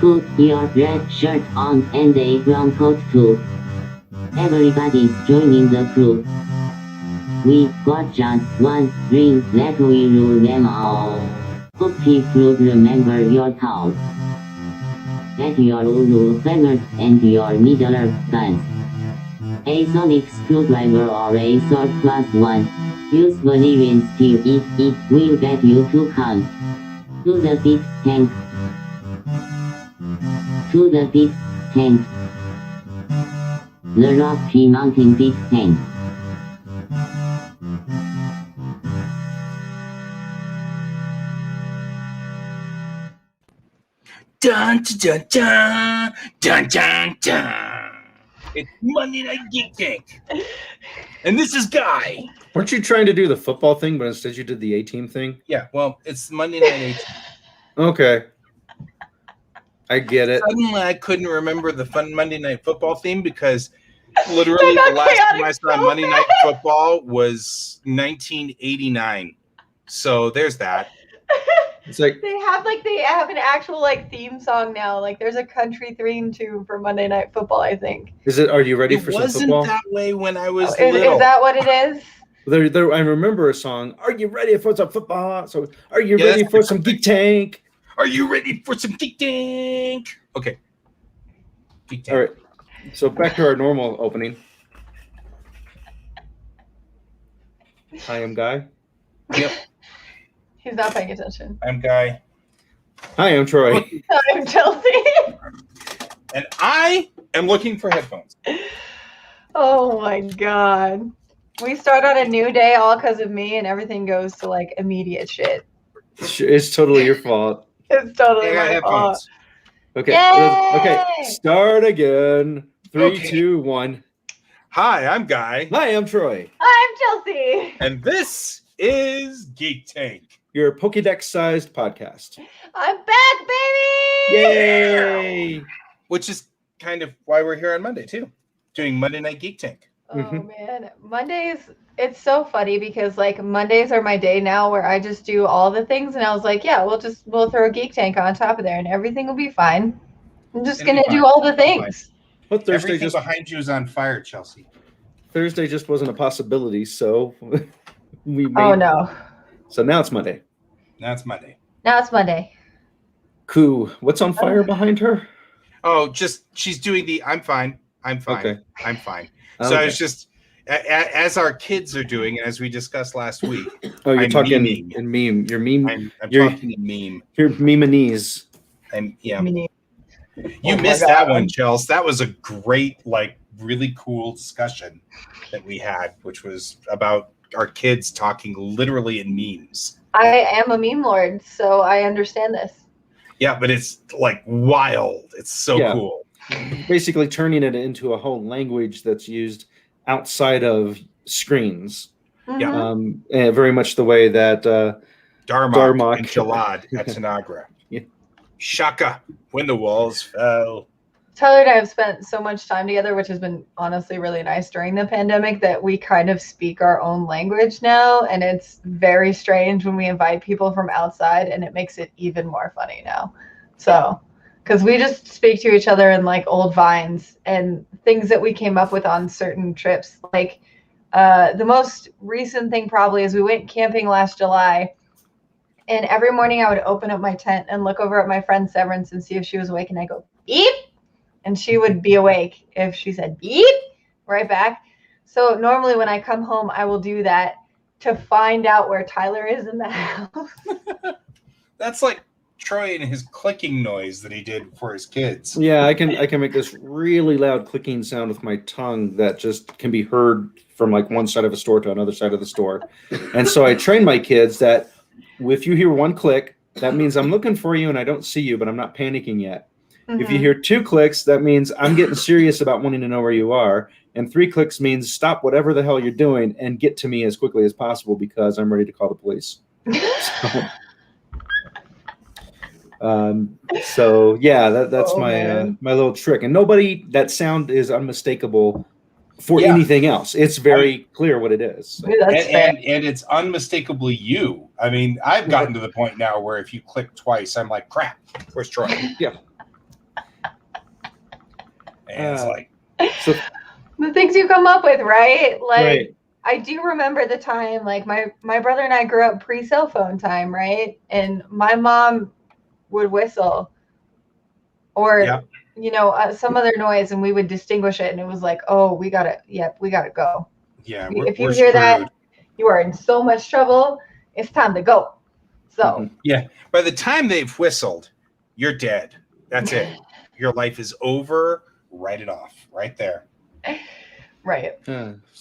Put your red shirt on and a brown coat too. Everybody's joining the crew. We got just one ring, let we rule them all. Hope fruit, remember your towel. Get your ulu feathers and your needler guns. A sonic screwdriver or a sword +1. Use Valerian steel, it will get you to count. To the pit tank. To the pit tank. The Rocky Mountain pit tank. Dun dun dun dun dun dun. It's Monday Night Geektank, and this is Guy. Weren't you trying to do the football thing, but instead you did the A-team thing? Yeah, well, it's Monday Night A-Team. Okay, I get it. Suddenly, I couldn't remember the fun Monday Night Football theme because literally the last time I saw Monday Night Football was 1989. So there's that. It's like they have an actual theme song now. Like there's a country theme too for Monday Night Football, I think. Is it? Are you ready for some football? It wasn't that way when I was little. Is that what it is? There, I remember a song. Are you ready for some football? So, are you ready for some Geektank? Are you ready for some Geektank? Okay. Geektank. All right. So back to our normal opening. Hi, I'm Guy. Yep. He's not paying attention. I'm Guy. Hi, I'm Troy. I'm Chelsea. And I am looking for headphones. Oh my god. We start on a new day all because of me, and everything goes to immediate shit. It's totally your fault. It's totally my fault. Okay. Okay. Start again. 3, 2, 1. Hi, I'm Guy. Hi, I'm Troy. I'm Chelsea. And this is Geektank, your Pokédex-sized podcast. I'm back, baby! Yay! Which is kind of why we're here on Monday, too. Doing Monday Night Geektank. Oh, man. Mondays, it's so funny because, Mondays are my day now where I just do all the things. And I was like, yeah, we'll throw a Geektank on top of there and everything will be fine. I'm just going to do all the things. Well, Thursday everything behind you is on fire, Chelsea. Thursday just wasn't a possibility, so we made... Oh, no. So now it's Monday. Now it's Monday. Cool. What's on fire behind her? Oh, just she's doing the I'm fine. Okay. I'm fine. So it's just as our kids are doing, as we discussed last week. Oh, you're talking in meme. You're meme. I'm talking in meme. You're memeanese. You missed that one, Chels. That was a great, really cool discussion that we had, which was about our kids talking literally in memes. I am a meme lord, so I understand this. Yeah, but it's wild. It's so cool. Basically turning it into a whole language that's used outside of screens. Mm-hmm. Yeah. Very much the way that Darmok and Jalad at Tanagra. Yeah. Shaka, when the walls fell. Tyler and I have spent so much time together, which has been honestly really nice during the pandemic, that we kind of speak our own language now. And it's very strange when we invite people from outside, and it makes it even more funny now. So, because we just speak to each other in old vines and things that we came up with on certain trips. The most recent thing probably is we went camping last July. And every morning I would open up my tent and look over at my friend Severance and see if she was awake. And I go, beep. And she would be awake if she said beep, right back. So normally when I come home, I will do that to find out where Tyler is in the house. That's like Troy and his clicking noise that he did for his kids. Yeah, I can make this really loud clicking sound with my tongue that just can be heard from one side of a store to another side of the store. And so I train my kids that if you hear one click, that means I'm looking for you and I don't see you, but I'm not panicking yet. Mm-hmm. If you hear 2 clicks, that means I'm getting serious about wanting to know where you are. And 3 clicks means stop whatever the hell you're doing and get to me as quickly as possible because I'm ready to call the police. So yeah, that's my little trick. And that sound is unmistakable for anything else. It's very clear what it is. And it's unmistakably you. I mean, I've gotten to the point now where if you click twice, I'm like, crap, where's Troy? Yeah. And it's like, so the things you come up with, right? Like, right. I do remember the time, like my brother and I grew up pre-cell phone time, right? And my mom would whistle or, some other noise, and we would distinguish it. And it was like, oh, we gotta go. yeah, If you we're hear screwed. that, you are in so much trouble. It's time to go. So yeah, by the time they've whistled, you're dead. That's it. Your life is over. Write it off right there. right.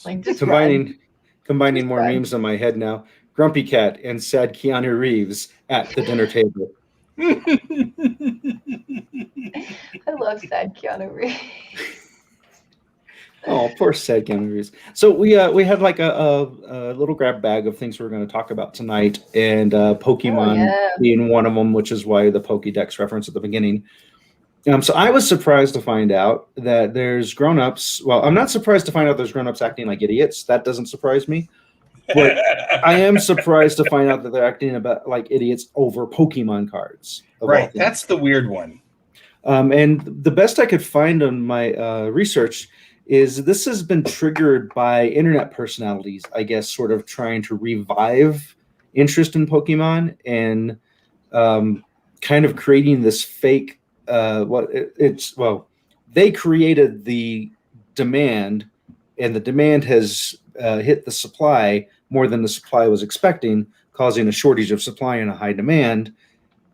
Like just combining Just more run. memes in my head now. Grumpy Cat and sad Keanu Reeves at the dinner table. I love sad Keanu Reeves. Oh, poor sad Keanu Reeves. So we had like a little grab bag of things we were going to talk about tonight, and Pokemon being one of them, which is why the Pokédex reference at the beginning. So I was surprised to find out that there's grown-ups. Well, I'm not surprised to find out there's grown-ups acting like idiots. That doesn't surprise me. But I am surprised to find out that they're acting about like idiots over Pokemon cards. Right, that's the weird one. And the best I could find on my research is this has been triggered by internet personalities, I guess, sort of trying to revive interest in Pokemon and kind of creating this fake. They created the demand, and the demand has hit the supply more than the supply was expecting, causing a shortage of supply and a high demand,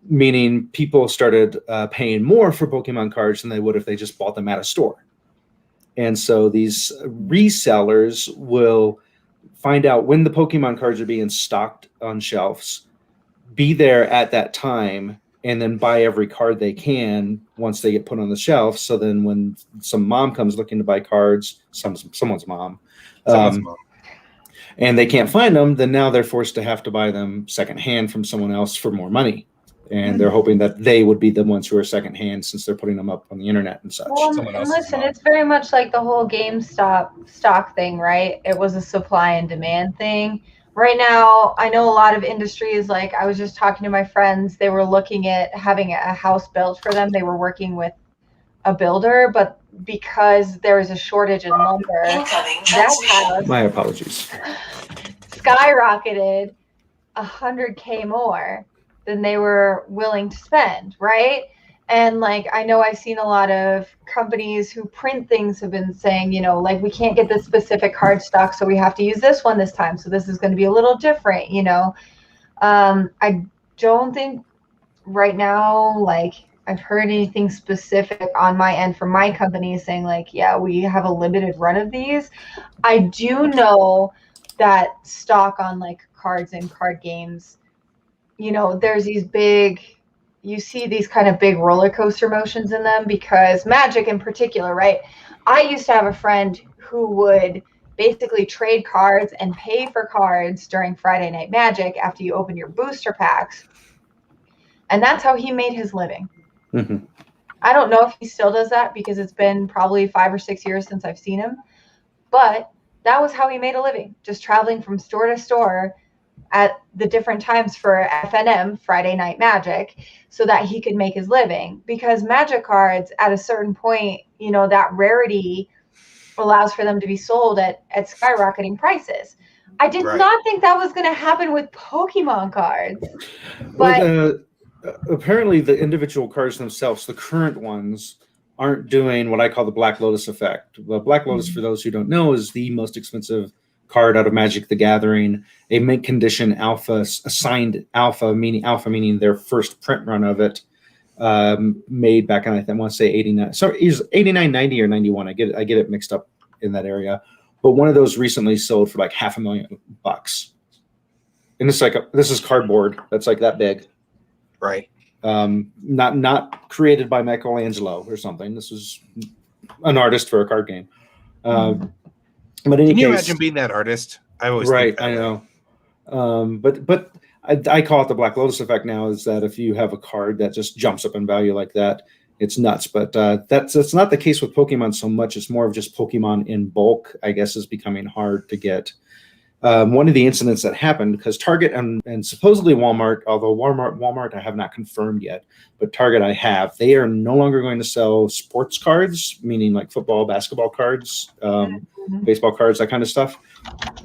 meaning people started paying more for Pokemon cards than they would if they just bought them at a store. And so these resellers will find out when the Pokemon cards are being stocked on shelves, be there at that time, and then buy every card they can once they get put on the shelf. So then when some mom comes looking to buy cards, someone's mom, and they can't find them, then now they're forced to have to buy them secondhand from someone else for more money. And they're hoping that they would be the ones who are secondhand since they're putting them up on the internet and such. Well, and listen, it's very much like the whole GameStop stock thing, right? It was a supply and demand thing. Right now, I know a lot of industries, like I was just talking to my friends, they were looking at having a house built for them. They were working with a builder, but because there is a shortage in lumber, that house, my apologies, skyrocketed $100K more than they were willing to spend, right? And like, I know I've seen a lot of companies who print things have been saying, like we can't get this specific card stock, so we have to use this one this time. So this is going to be a little different, I don't think right now, like I've heard anything specific on my end from my company saying like, yeah, we have a limited run of these. I do know that stock on like cards and card games, there's these you see these kind of big roller coaster motions in them because Magic in particular, right? I used to have a friend who would basically trade cards and pay for cards during Friday Night Magic after you open your booster packs. And that's how he made his living. Mm-hmm. I don't know if he still does that because it's been probably 5 or 6 years since I've seen him. But that was how he made a living, just traveling from store to store at the different times for FNM, Friday Night Magic, so that he could make his living. Because Magic cards, at a certain point, that rarity allows for them to be sold at skyrocketing prices. I did not think that was going to happen with Pokemon cards. But apparently the individual cards themselves, the current ones, aren't doing what I call the Black Lotus effect. The Black Lotus, for those who don't know, is the most expensive card out of Magic the Gathering, a mint condition alpha, assigned alpha meaning their first print run of it, made back in, I want to say 89. So it's 89, 90 or 91. I get it mixed up in that area. But one of those recently sold for like $500,000. And it's like this is cardboard that's like that big. Right. Not created by Michelangelo or something. This was an artist for a card game. But can you imagine being that artist? I always think that I know. But I call it the Black Lotus effect now. Is that if you have a card that just jumps up in value like that, it's nuts. But that's not the case with Pokemon so much. It's more of just Pokemon in bulk, I guess, is becoming hard to get. one of the incidents that happened, because Target and supposedly Walmart, although Walmart I have not confirmed yet, but Target I have, they are no longer going to sell sports cards, meaning like football, basketball cards, baseball cards, that kind of stuff.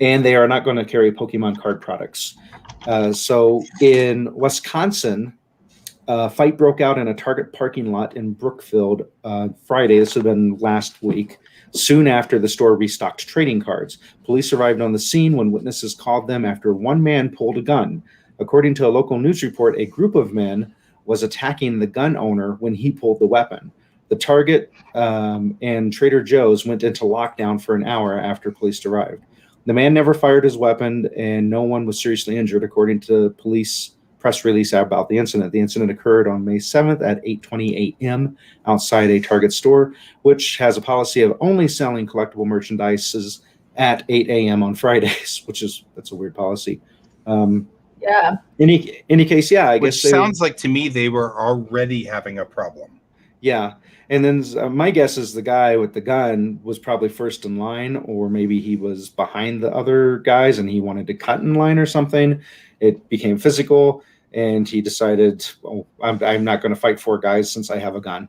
And they are not going to carry Pokemon card products. So in Wisconsin, a fight broke out in a Target parking lot in Brookfield Friday. This had been last week, soon after the store restocked trading cards. Police arrived on the scene when witnesses called them after one man pulled a gun. According to a local news report, a group of men was attacking the gun owner when he pulled the weapon. The Target and Trader Joe's went into lockdown for an hour after police arrived. The man never fired his weapon, and no one was seriously injured, according to police press release about the incident. The incident occurred on May 7th at 8:20 a.m. outside a Target store, which has a policy of only selling collectible merchandise at 8 a.m. on Fridays, that's a weird policy. Yeah. Any case, yeah, I guess. Which sounds like to me they were already having a problem. Yeah. And then my guess is the guy with the gun was probably first in line, or maybe he was behind the other guys and he wanted to cut in line or something. It became physical, and he decided, oh, I'm not going to fight four guys since I have a gun.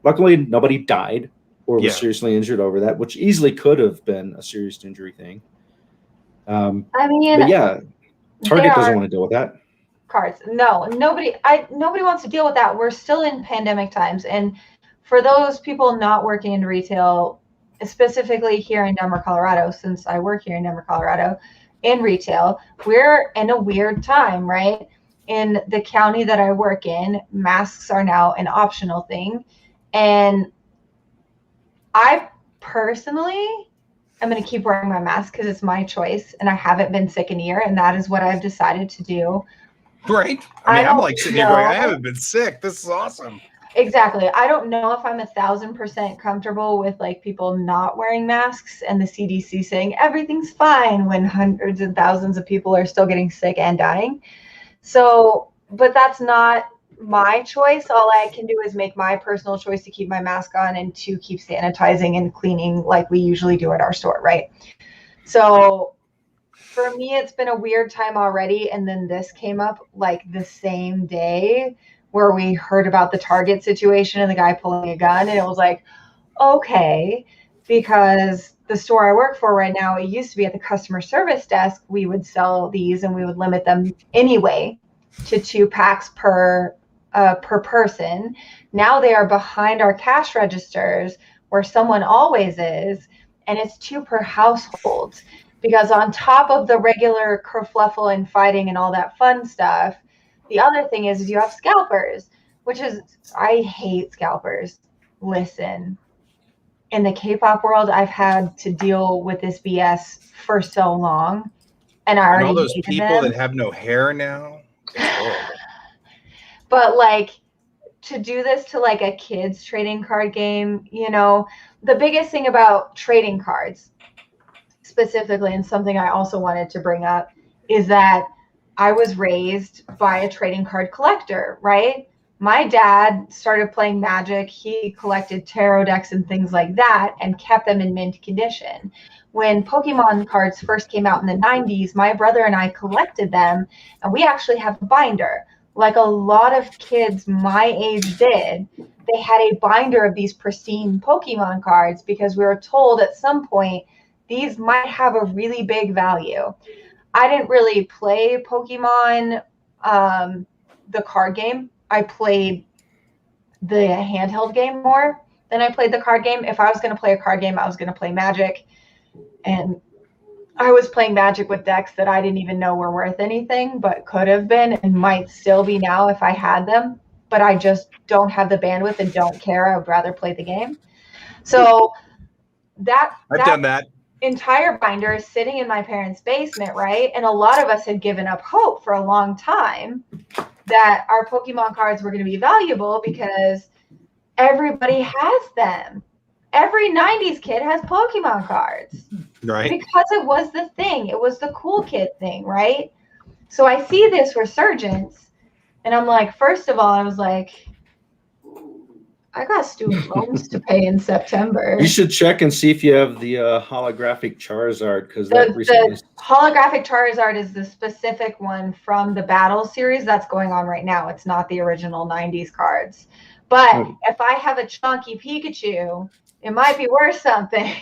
Luckily, nobody died or was seriously injured over that, which easily could have been a serious injury thing. I mean, but yeah, Target doesn't want to deal with that. Cards. No, nobody wants to deal with that. We're still in pandemic times. And for those people not working in retail, specifically here in Denver, Colorado, since I work here in Denver, Colorado, in retail, we're in a weird time, right? In the county that I work in, masks are now an optional thing. And I personally am going to keep wearing my mask because it's my choice, and I haven't been sick in a year, and that is what I've decided to do. Right. I mean, I'm like sitting here going, I haven't been sick. This is awesome. Exactly. I don't know if I'm 1,000% comfortable with like people not wearing masks and the CDC saying everything's fine when hundreds and thousands of people are still getting sick and dying. So, but that's not my choice. All I can do is make my personal choice to keep my mask on and to keep sanitizing and cleaning like we usually do at our store, right? So for me, it's been a weird time already. And then this came up like the same day where we heard about the Target situation and the guy pulling a gun. And it was like, okay, because the store I work for right now, it used to be at the customer service desk. We would sell these and we would limit them anyway to 2 packs per person. Now they are behind our cash registers where someone always is, and it's 2 per household. Because on top of the regular kerfluffle and fighting and all that fun stuff, the other thing is you have scalpers, which is, I hate scalpers. Listen, in the K-pop world, I've had to deal with this BS for so long, and I already all those hated people them. that have no hair now. It's horrible. But like, to do this to like a kid's trading card game, you know, the biggest thing about trading cards specifically, and something I also wanted to bring up, is that I was raised by a trading card collector, right? My dad started playing Magic. He collected tarot decks and things like that and kept them in mint condition. When Pokemon cards first came out in the 90s, my brother and I collected them, and we actually have a binder. Like a lot of kids my age did, they had a binder of these pristine Pokemon cards because we were told at some point these might have a really big value. I didn't really play Pokemon, the card game. I played the handheld game more than I played the card game. If I was going to play a card game, I was going to play Magic. And I was playing Magic with decks that I didn't even know were worth anything, but could have been and might still be now if I had them. But I just don't have the bandwidth and don't care. I would rather play the game. So I've done that. Entire binder is sitting in my parents' basement, right? And a lot of us had given up hope for a long time that our Pokemon cards were going to be valuable because everybody has them. Every 90s kid has Pokemon cards. Right. Because it was the thing. It was the cool kid thing, right? So I see this resurgence, and I'm like, first of all, I was like, I got student loans to pay in September. You should check and see if you have the holographic Charizard, because that recently the Holographic Charizard is the specific one from the Battle series that's going on right now. It's not the original 90s cards. But if I have a chunky Pikachu, it might be worth something.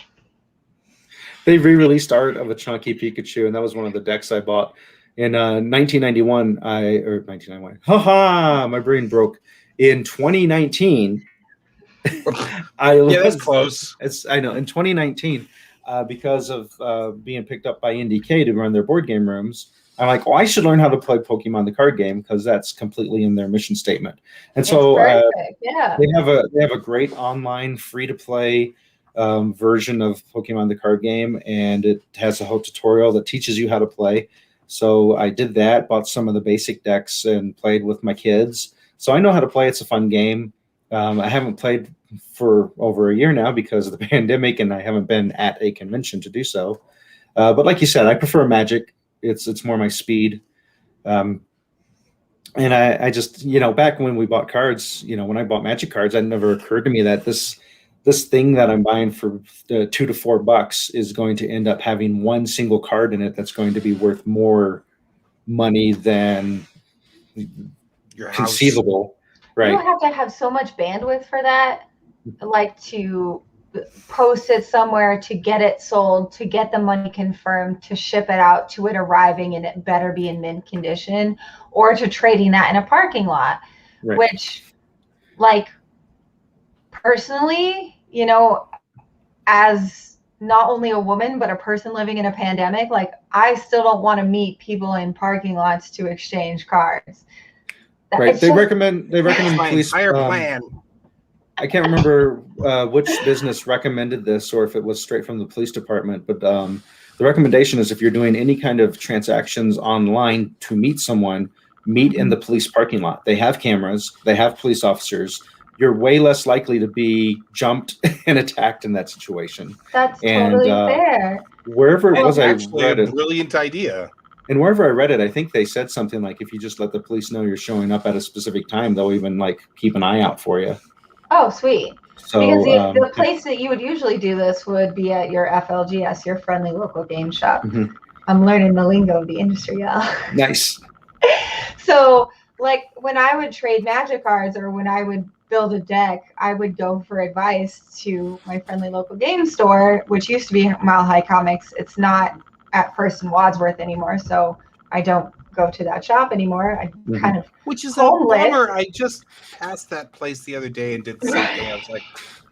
They re-released Art of a Chunky Pikachu, and that was one of the decks I bought in 1991. 1991. Haha, my brain broke. In 2019, that's close. I know. In 2019, because of being picked up by NDK to run their board game rooms, I'm like, I should learn how to play Pokemon the card game because that's completely in their mission statement. And so they have a great online free to play version of Pokemon the card game, and it has a whole tutorial that teaches you how to play. So I did that, bought some of the basic decks and played with my kids. So I know how to play. It's a fun game. I haven't played for over a year now because of the pandemic, and I haven't been at a convention to do so. But like you said, I prefer Magic. It's more my speed. And I just, back when we bought cards, when I bought Magic cards, it never occurred to me that this thing that I'm buying for $2 to $4 is going to end up having one single card in it that's going to be worth more money than your house. Conceivable. Right. You don't have to have so much bandwidth for that, like to post it somewhere, to get it sold, to get the money confirmed, to ship it out, to it arriving, and it better be in mint condition, or to trading that in a parking lot, right. Which, like, personally, as not only a woman, but a person living in a pandemic, like, I still don't want to meet people in parking lots to exchange cards. Right. They recommend police. Higher plan. I can't remember which business recommended this or if it was straight from the police department, but the recommendation is if you're doing any kind of transactions online to meet someone, meet in the police parking lot. They have cameras. They have police officers. You're way less likely to be jumped and attacked in that situation. That's totally fair. Wherever it was, I read a brilliant idea. And wherever I read it, I think they said something like, if you just let the police know you're showing up at a specific time, they'll even keep an eye out for you. Oh, sweet. So, because the place that you would usually do this would be at your FLGS, your friendly local game shop. Mm-hmm. I'm learning the lingo of the industry, y'all. Nice. So, when I would trade Magic cards or when I would build a deck, I would go for advice to my friendly local game store, which used to be Mile High Comics. It's not at First and Wadsworth anymore, so I don't go to that shop anymore. I kind of which is a bummer. I just passed that place the other day and did the same thing. I was like,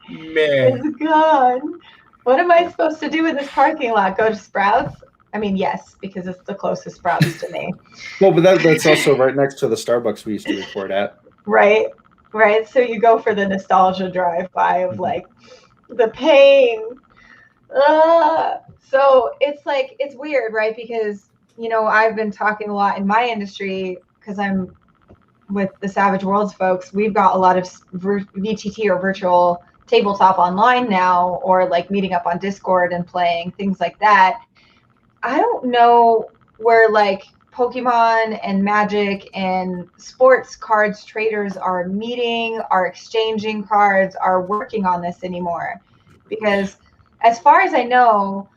man, it's gone. What am I supposed to do with this parking lot? Go to Sprouts? I mean, yes, because it's the closest Sprouts to me. Well, but that's also right next to the Starbucks we used to record at. Right. So you go for the nostalgia drive-by of the pain. So it's weird, right? Because, I've been talking a lot in my industry because I'm with the Savage Worlds folks. We've got a lot of VTT or virtual tabletop online now, or meeting up on Discord and playing, things like that. I don't know where Pokemon and Magic and sports cards traders are meeting, are exchanging cards, are working on this anymore. Because as far as I know,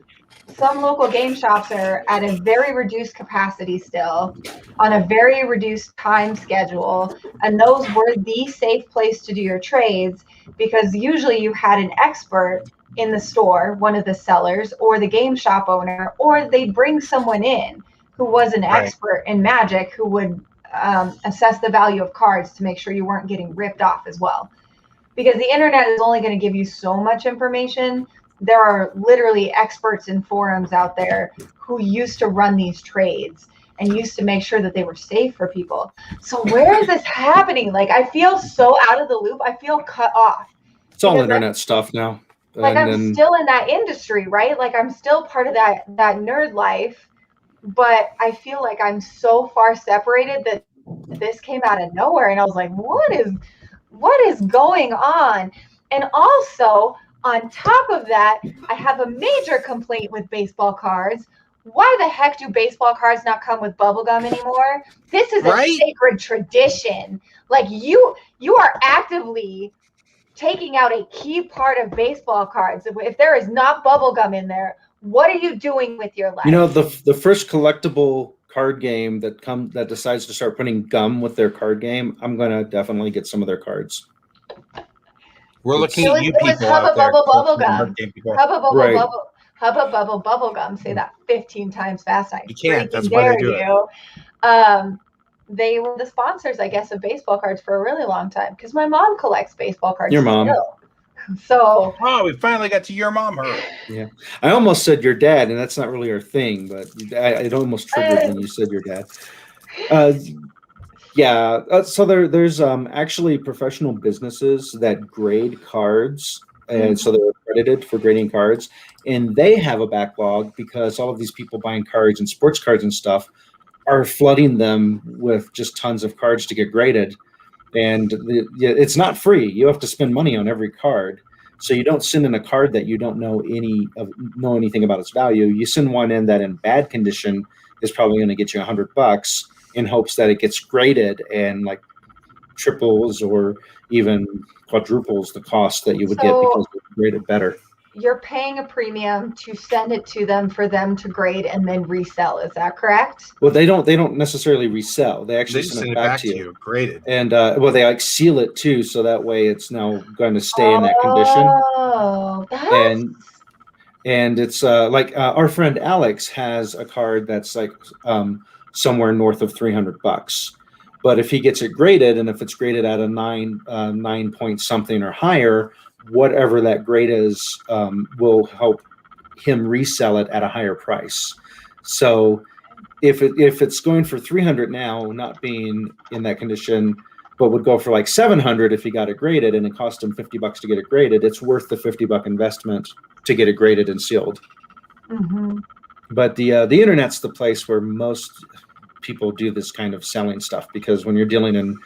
some local game shops are at a very reduced capacity still, on a very reduced time schedule, and those were the safe place to do your trades, because usually you had an expert in the store, one of the sellers, or the game shop owner, or they'd bring someone in who was an expert in Magic who would assess the value of cards to make sure you weren't getting ripped off as well. Because the internet is only going to give you so much information. There are literally experts in forums out there who used to run these trades and used to make sure that they were safe for people. So where is this happening? I feel so out of the loop. I feel cut off. It's all internet stuff now. I'm still in that industry, right? I'm still part of that nerd life, but I feel like I'm so far separated that this came out of nowhere. And I was like, what is going on? And also, on top of that, I have a major complaint with baseball cards. Why the heck do baseball cards not come with bubblegum anymore? This is a sacred tradition. You are actively taking out a key part of baseball cards. If there is not bubblegum in there, What are you doing with your life? You know, the first collectible card game that decides to start putting gum with their card game, I'm gonna definitely get some of their cards. We're looking at you it was people Hubba out there. Bubble Bubble Gum. card game people. Hubba Bubble Right. Bubble. Hubba Bubble Bubble Gum. Say that 15 times fast. I You can't. freaking That's why they dare do it. you. They were the sponsors, I guess, of baseball cards for a really long time because my mom collects baseball cards. Your mom. Still. So. Oh, we finally got to your mom, her. Yeah, I almost said your dad, and that's not really our thing, but it almost triggered when you said your dad. So there's actually professional businesses that grade cards, and so they're accredited for grading cards, and they have a backlog because all of these people buying cards and sports cards and stuff are flooding them with just tons of cards to get graded. And it's not free. You have to spend money on every card. So you don't send in a card that you don't know anything about its value. You send one in that in bad condition is probably going to get you $100 in hopes that it gets graded and like triples or even quadruples the cost that you would get because it's graded better. You're paying a premium to send it to them for them to grade and then resell. Is that correct? Well, they don't necessarily resell. They actually send it back to you. Graded. And they like seal it too, so that way it's now going to stay in that condition. Oh, And it's like our friend Alex has a card that's like somewhere north of $300. But if he gets it graded, and if it's graded at a 9 point something or higher, whatever that grade is will help him resell it at a higher price. So if it's going for 300 now, not being in that condition, but would go for like 700 if he got it graded, and it cost him $50 to get it graded, it's worth the $50 investment to get it graded and sealed. Mm-hmm. But the internet's the place where most people do this kind of selling stuff, because when you're dealing in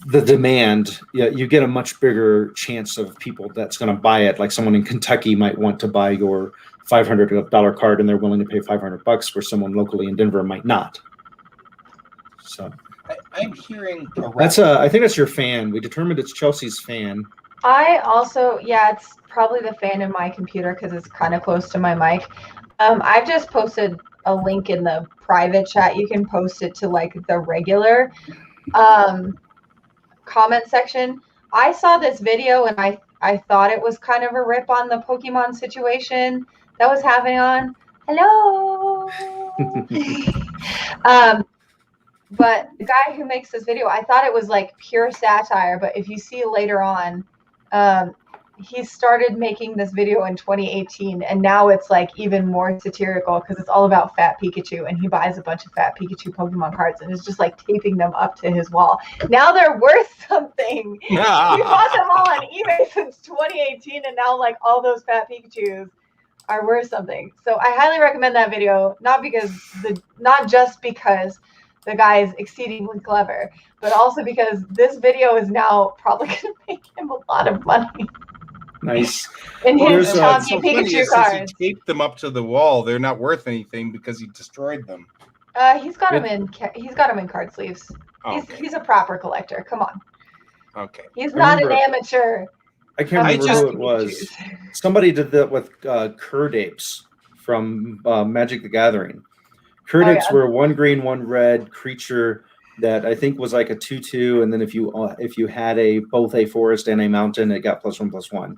the demand, you get a much bigger chance of people that's going to buy it. Like someone in Kentucky might want to buy your $500 card, and they're willing to pay $500, where someone locally in Denver might not. So I'm hearing. I think that's your fan. We determined it's Chelsea's fan. I also, it's probably the fan in my computer because it's kind of close to my mic. I've just posted a link in the private chat. You can post it to like the regular comment section. I saw this video and I thought it was kind of a rip on the Pokemon situation that was happening on. Hello. But the guy who makes this video, I thought it was like pure satire, but if you see later on, he started making this video in 2018, and now it's like even more satirical because it's all about Fat Pikachu, and he buys a bunch of Fat Pikachu Pokemon cards and is just like taping them up to his wall. Now they're worth something. He bought them all on eBay since 2018, and now like all those Fat Pikachus are worth something. So I highly recommend that video, not just because the guy is exceedingly clever, but also because this video is now probably going to make him a lot of money. Nice. In his chunky so Pikachu cards. He taped them up to the wall. They're not worth anything because he destroyed them. He's got them in card sleeves. Oh, He's a proper collector. Come on. Okay. He's not an amateur. I can't remember who it was. Somebody did that with Curd Apes from Magic the Gathering. Curd Apes were one green, one red creature that I think was like a 2/2, and then if you had both a forest and a mountain, it got +1/+1.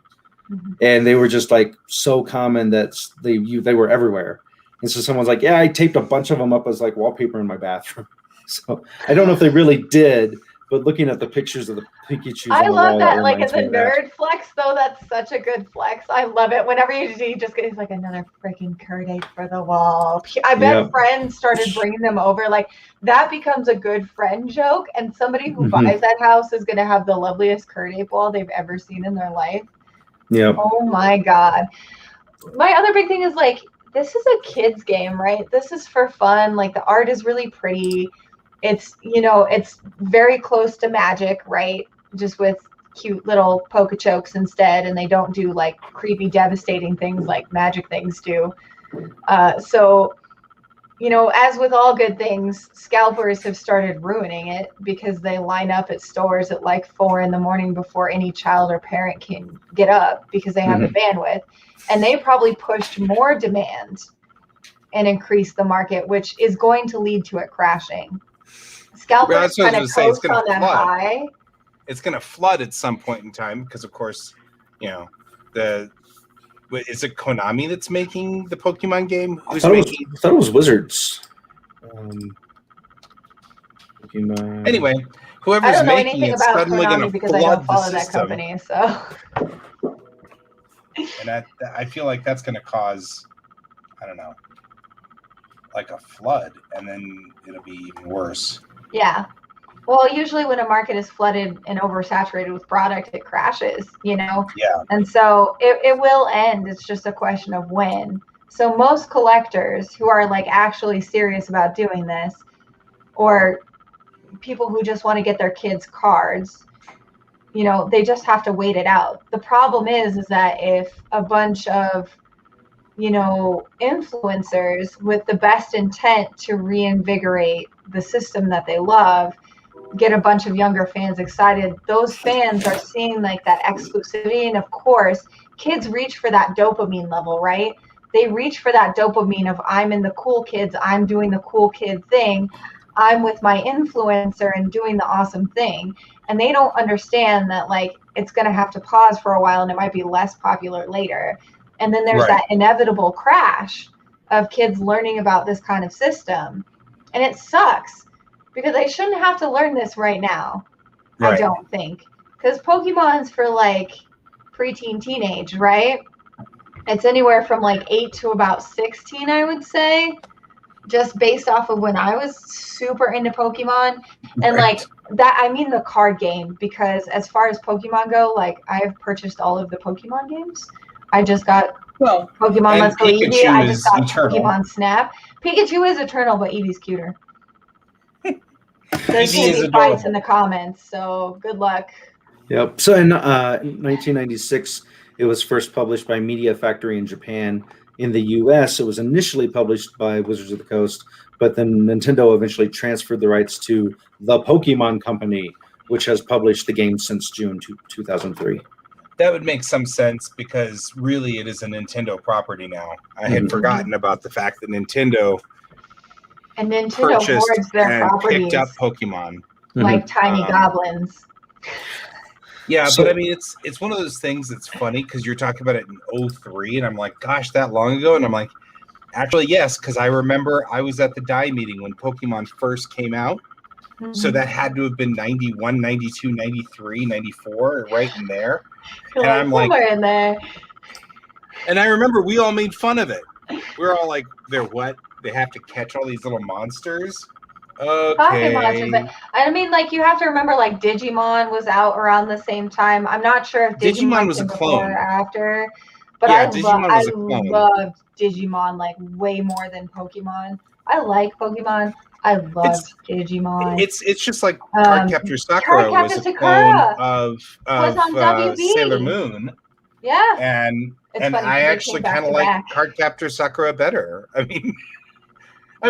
Mm-hmm. And they were just like so common that they were everywhere. And so someone's like, "Yeah, I taped a bunch of them up as like wallpaper in my bathroom." So I don't know if they really did, but looking at the pictures of the Pikachu, I love that. Like as a nerd flex, though, that's such a good flex. I love it. Whenever you just get like another freaking Curd Ape for the wall. I bet friends started bringing them over. Like that becomes a good friend joke, and somebody who buys that house is going to have the loveliest Curd Ape wall they've ever seen in their life. Yeah. Oh my god. My other big thing is like this is a kid's game, right? This is for fun. Like the art is really pretty. It's it's very close to Magic, right? Just with cute little Pokechokes instead, and they don't do like creepy, devastating things like Magic things do. So as with all good things, scalpers have started ruining it because they line up at stores at like 4 a.m. before any child or parent can get up because they have the bandwidth. And they probably pushed more demand and increased the market, which is going to lead to it crashing. Scalpers kind of coast on that high. It's going to flood at some point in time because, of course, is it Konami that's making the Pokemon game? I thought it was Wizards. Pokemon. Anyway, whoever's making it suddenly going to flood the system. Company, so. And I feel like that's going to cause, I don't know, like a flood, and then it'll be even worse. Yeah. Well, usually when a market is flooded and oversaturated with product, it crashes, Yeah. And so it will end. It's just a question of when. So most collectors who are like actually serious about doing this, or people who just want to get their kids cards, they just have to wait it out. The problem is that if a bunch of, influencers with the best intent to reinvigorate the system that they love, get a bunch of younger fans excited, those fans are seeing like that exclusivity. And of course, kids reach for that dopamine level, right? They reach for that dopamine of I'm in the cool kids, I'm doing the cool kid thing, I'm with my influencer and doing the awesome thing. And they don't understand that like it's going to have to pause for a while and it might be less popular later. And then there's that inevitable crash of kids learning about this kind of system. And it sucks because they shouldn't have to learn this right now. Right. I don't think. Because Pokemon's for like preteen, teenage, right? It's anywhere from like 8 to about 16, I would say. Just based off of when I was super into Pokemon. And like that, I mean the card game, because as far as Pokemon go, like I've purchased all of the Pokemon games. I just got Pokemon Let's Go Eevee. I just got eternal. Pokemon Snap. Pikachu is eternal, but Eevee's cuter. There's going to be fights in the comments, so good luck. Yep. So in 1996, it was first published by Media Factory in Japan. In the U.S., it was initially published by Wizards of the Coast, but then Nintendo eventually transferred the rights to the Pokemon Company, which has published the game since June 2003. That would make some sense because really it is a Nintendo property now. I had forgotten about the fact that Nintendo hoards their properties, picked up Pokemon like tiny goblins. Yeah, but I mean, it's one of those things that's funny because you're talking about it in 2003, and I'm like, gosh, that long ago? And I'm like, actually, yes, because I remember I was at the DIE meeting when Pokemon first came out. Mm-hmm. So that had to have been 91, 92, 93, 94, right in there. And I'm like, somewhere in there. And I remember we all made fun of it. We're all like, they're what? They have to catch all these little monsters? Okay. Monsters. I mean, like, you have to remember, like, Digimon was out around the same time. I'm not sure if Digimon was a clone or after, but I loved Digimon, like, way more than Pokemon. I like Pokemon. I loved Digimon. It's just like Cardcaptor Sakura was a clone of Sailor Moon. Yeah. And I actually kind of like Cardcaptor Sakura better. I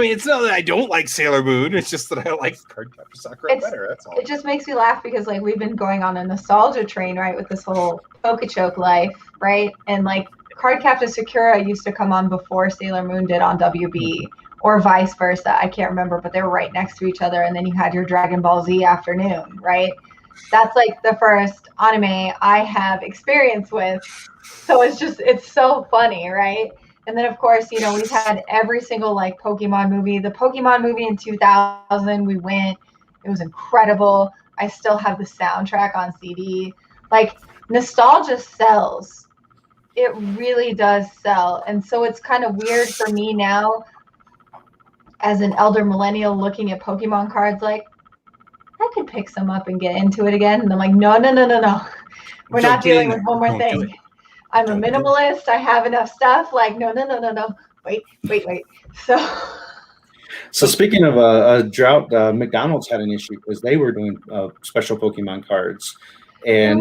mean, it's not that I don't like Sailor Moon. It's just that I like Cardcaptor Sakura better. That's all. It just makes me laugh because, like, we've been going on a nostalgia train, right, with this whole Pokechoke life, right? And, like, Cardcaptor Sakura used to come on before Sailor Moon did on WB, or vice versa. I can't remember, but they were right next to each other. And then you had your Dragon Ball Z afternoon, right? That's, like, the first anime I have experience with. So it's so funny, right? And then, of course, we've had every single, like, Pokemon movie. The Pokemon movie in 2000, we went. It was incredible. I still have the soundtrack on CD. Like, nostalgia sells. It really does sell. And so it's kind of weird for me now, as an elder millennial looking at Pokemon cards, like, I could pick some up and get into it again. And I'm like, no. We're not dealing with one more thing. I'm a minimalist. I have enough stuff. Like, no. Wait. So speaking of a drought, McDonald's had an issue because they were doing special Pokemon cards. And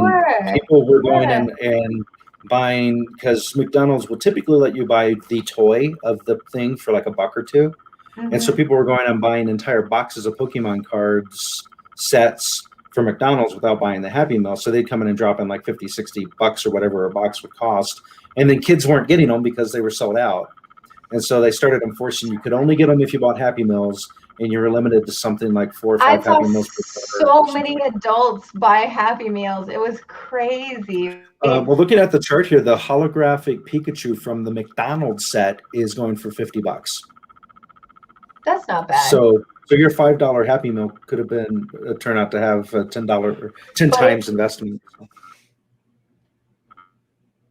people were going in and buying, because McDonald's will typically let you buy the toy of the thing for like $1 or $2. And so people were going and buying entire boxes of Pokemon cards sets for McDonald's without buying the Happy Meal. So they'd come in and drop in like 50, 60 bucks or whatever a box would cost. And then kids weren't getting them because they were sold out. And so they started enforcing you could only get them if you bought Happy Meals, and you were limited to something like 4 or 5 Happy Meals. So many adults buy Happy Meals. It was crazy. Well, looking at the chart here, the holographic Pikachu from the McDonald's set is going for 50 bucks. That's not bad. So your $5 Happy Meal could have been turned out to have $10 or 10 times investment.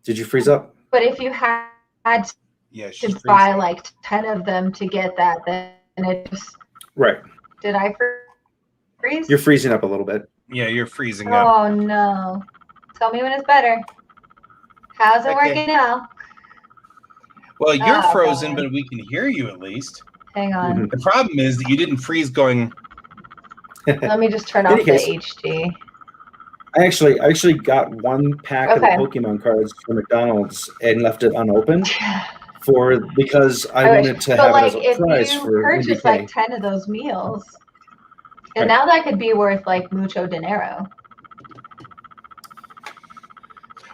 Did you freeze up? But if you had to buy like 10 of them to get that, then it just right. Did I freeze? You're freezing up a little bit. Yeah, you're freezing up. Oh no! Tell me when it's better. How's it working now? Well, you're frozen, but we can hear you at least. Hang on. The problem is that you didn't freeze going. Let me just turn off the HD. I actually got one pack of the Pokemon cards from McDonald's and left it unopened because I wanted to have it as a prize for if you purchase like 10 of those meals, and now that could be worth like mucho dinero.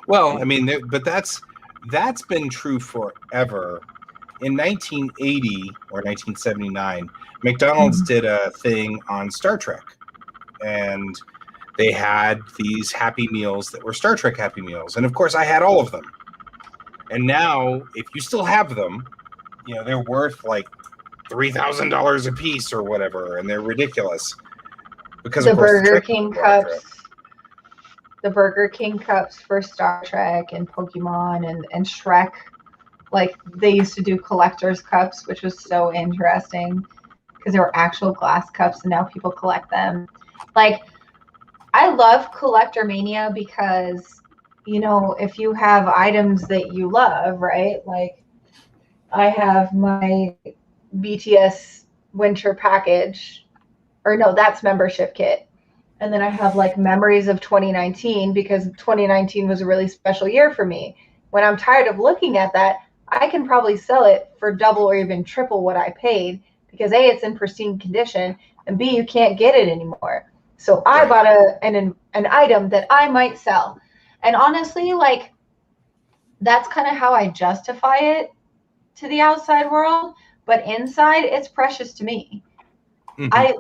Well, I mean, but that's been true forever. In 1980 or 1979, McDonald's did a thing on Star Trek, and they had these Happy Meals that were Star Trek Happy Meals. And of course, I had all of them. And now, if you still have them, you know, they're worth like $3,000 a piece or whatever, and they're ridiculous. Because the Burger King cups. The Burger King cups for Star Trek and Pokemon and Shrek. Like, they used to do collector's cups, which was so interesting because they were actual glass cups, and now people collect them. Like, I love collector mania because, you know, if you have items that you love, right? Like, I have my BTS winter package, or no, that's membership kit. And then I have like memories of 2019 because 2019 was a really special year for me. When I'm tired of looking at that, I can probably sell it for double or even triple what I paid because A, it's in pristine condition, and B, you can't get it anymore. So I bought an item that I might sell. And honestly, like, that's kind of how I justify it to the outside world. But inside, it's precious to me. I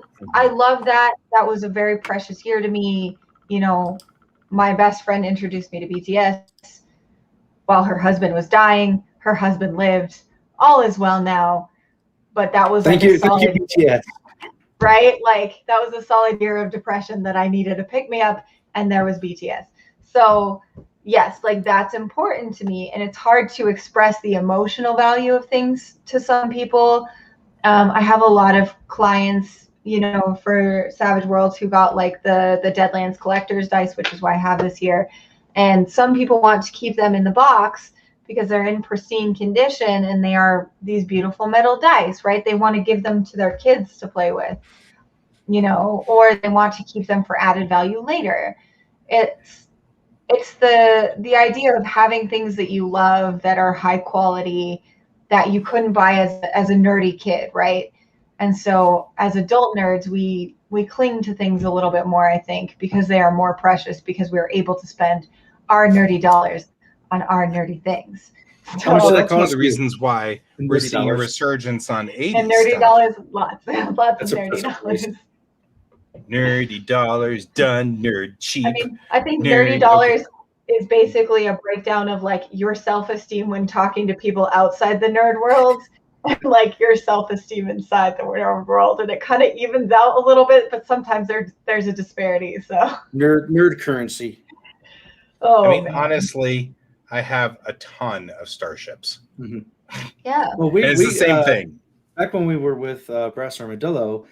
love that. That was a very precious year to me. You know, my best friend introduced me to BTS while her husband was dying. Her husband lived. All is well now. But that was thank you, BTS. Right? Like, that was a solid year of depression that I needed to pick me up, and there was BTS. So, yes, like, that's important to me, and it's hard to express the emotional value of things to some people. I have a lot of clients, you know, for Savage Worlds who got like the Deadlands Collector's Dice, which is why I have this here. And some people want to keep them in the box because they're in pristine condition and they are these beautiful metal dice, right? They want to give them to their kids to play with, you know, or they want to keep them for added value later. It's the idea of having things that you love that are high quality that you couldn't buy as a nerdy kid, right? And so as adult nerds, we cling to things a little bit more, I think, because they are more precious because we're able to spend our nerdy dollars on our nerdy things. How much does that That's one of cost the reasons why we're seeing a resurgence on 80s and nerdy stuff. dollars, lots of nerdy dollars. Nerdy dollars done nerd cheap. I mean, I think nerdy dollars is basically a breakdown of like your self-esteem when talking to people outside the nerd world and like your self-esteem inside the nerd world, and it kind of evens out a little bit, but sometimes there's a disparity. So nerd currency. Oh, I mean, man. Honestly, I have a ton of starships. Yeah. Well, it's the same thing. Back when we were with Brass Armadillo,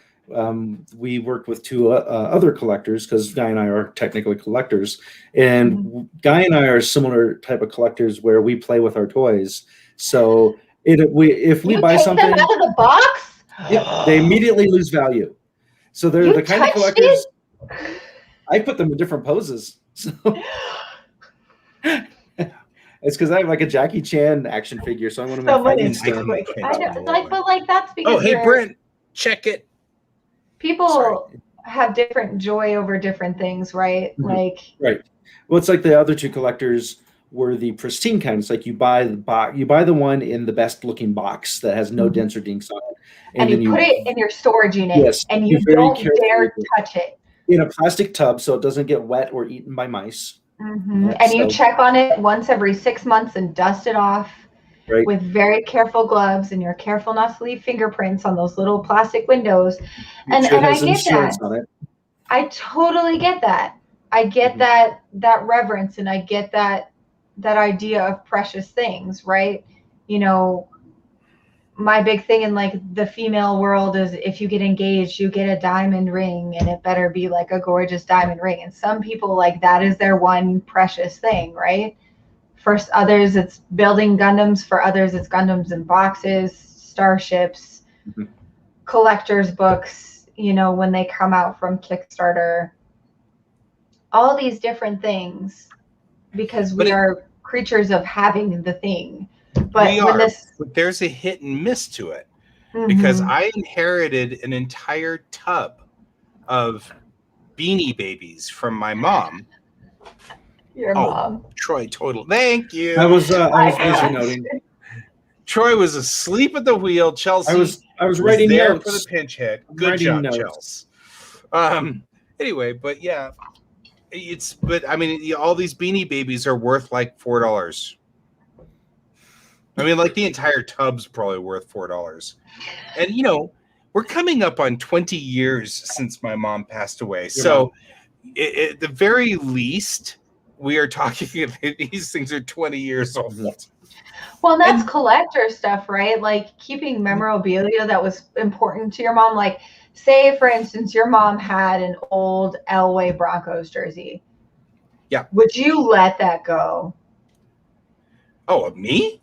we worked with two other collectors because Guy and I are technically collectors, and Guy and I are similar type of collectors where we play with our toys. So if we buy something them out of the box, they immediately lose value. So they're the kind of collectors. I put them in different poses. So. It's because I have like a Jackie Chan action figure, so I want to So make fighting many stuff. Like, I know, like, but like that's because Oh, hey, Brent, check it. people Sorry. have different joy over different things, right? Mhm. Like, Right. Well, it's like the other two collectors were the pristine kind. It's like you buy the box, you buy the one in the best looking box that has no dents or dinks on it, and then you put it in your storage unit, Yes, and you you very don't carefully dare do. touch it. In a plastic tub so it doesn't get wet or eaten by mice. And you check on it once every 6 months and dust it off Right. with very careful gloves, and you're careful not to leave fingerprints on those little plastic windows. And Sure I has get insurance that. on it. I totally get that. I get that reverence, and I get that idea of precious things, right? You know, my big thing in like the female world is if you get engaged, you get a diamond ring, and it better be like a gorgeous diamond ring. And some people, like, that is their one precious thing, right? For others, it's building Gundams. For others, it's Gundams in boxes, starships, collector's books, you know, when they come out from Kickstarter. All these different things, because we are creatures of having the thing. But but there's a hit and miss to it, because I inherited an entire tub of Beanie Babies from my mom. Your mom. Troy, total. Thank you. I was busy noting. Troy was asleep at the wheel. Chelsea I was writing there notes for the pinch hit. Good job, notes. Chelsea. Anyway, but yeah, but I mean, all these Beanie Babies are worth like $4. I mean, like the entire tub's probably worth $4. And you know, we're coming up on 20 years since my mom passed away. So at the very least, we are talking these things are 20 years old. Well, that's collector stuff, right? Like keeping memorabilia that was important to your mom. Like, say, for instance, your mom had an old Elway Broncos jersey. Yeah. Would you let that go? Oh, me?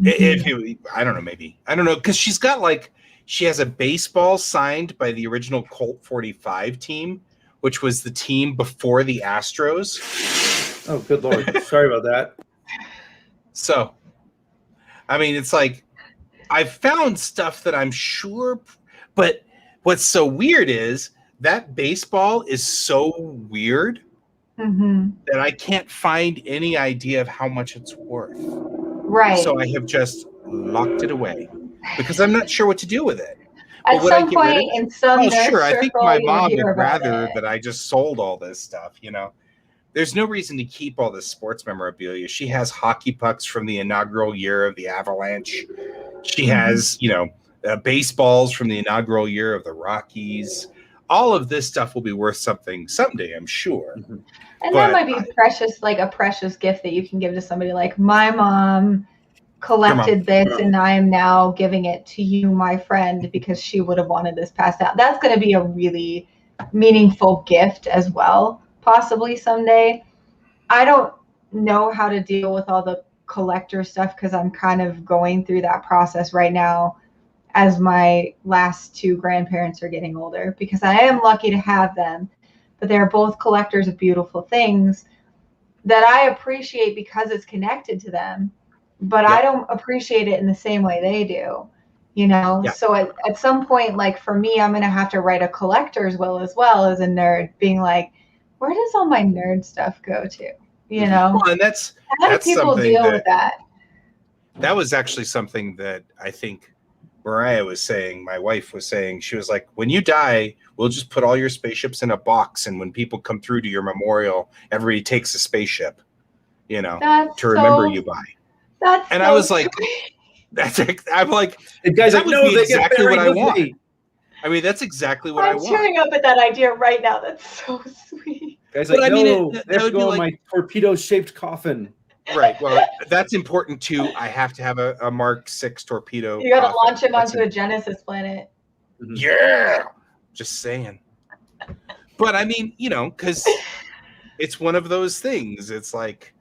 I don't know, maybe. I don't know, because she has a baseball signed by the original Colt 45 team, which was the team before the Astros. Oh, good Lord. Sorry about that. So, I mean, it's like, I've found stuff that I'm sure, but what's so weird is that baseball is so weird that I can't find any idea of how much it's worth. Right. So I have just locked it away because I'm not sure what to do with it. At some point in some nerd circle, I think my mom would rather that I just sold all this stuff, you know. There's no reason to keep all this sports memorabilia. She has hockey pucks from the inaugural year of the Avalanche. She has, you know, baseballs from the inaugural year of the Rockies. All of this stuff will be worth something someday, I'm sure. And that might be precious, like a precious gift that you can give to somebody. Like, my mom collected this, and I am now giving it to you, my friend, because she would have wanted this passed out. That's going to be a really meaningful gift as well, possibly someday. I don't know how to deal with all the collector stuff because I'm kind of going through that process right now as my last two grandparents are getting older, because I am lucky to have them, but they're both collectors of beautiful things that I appreciate because it's connected to them, but I don't appreciate it in the same way they do, you know? So at some point, like for me, I'm going to have to write a collector's will as well as a nerd, being like, where does all my nerd stuff go to? You know? Well, and how do people deal with that? That was actually something that I think Mariah was saying, my wife was saying. She was like, when you die, we'll just put all your spaceships in a box, and when people come through to your memorial, everybody takes a spaceship, you know, to remember you by. And I was like, I'm like, guys, that would be exactly what I want. I mean, that's exactly what I want. I'm tearing up at that idea right now. That's so sweet. Guys, like, no, they have to go in my torpedo-shaped coffin. Right. Well, that's important too. I have to have a Mark 6 torpedo. You got to launch him onto a Genesis planet. Yeah. Just saying. But I mean, you know, because it's one of those things. It's like,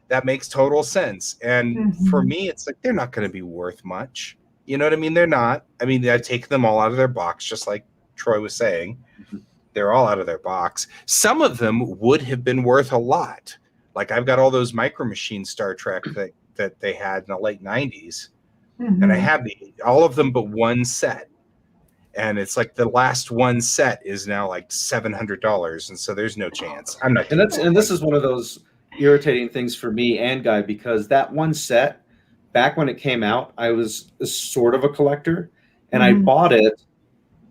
that makes total sense. And for me, it's like, they're not going to be worth much. You know what I mean? They're not. I mean, I take them all out of their box, just like Troy was saying. They're all out of their box. Some of them would have been worth a lot. Like, I've got all those Micro Machines Star Trek that they had in the late 90s. Mhm. And I have all of them but one set. And it's like the last one set is now like $700. And so there's no chance. I'm not. And this is one of those irritating things for me and Guy, because that one set, back when it came out, I was sort of a collector, and I bought it,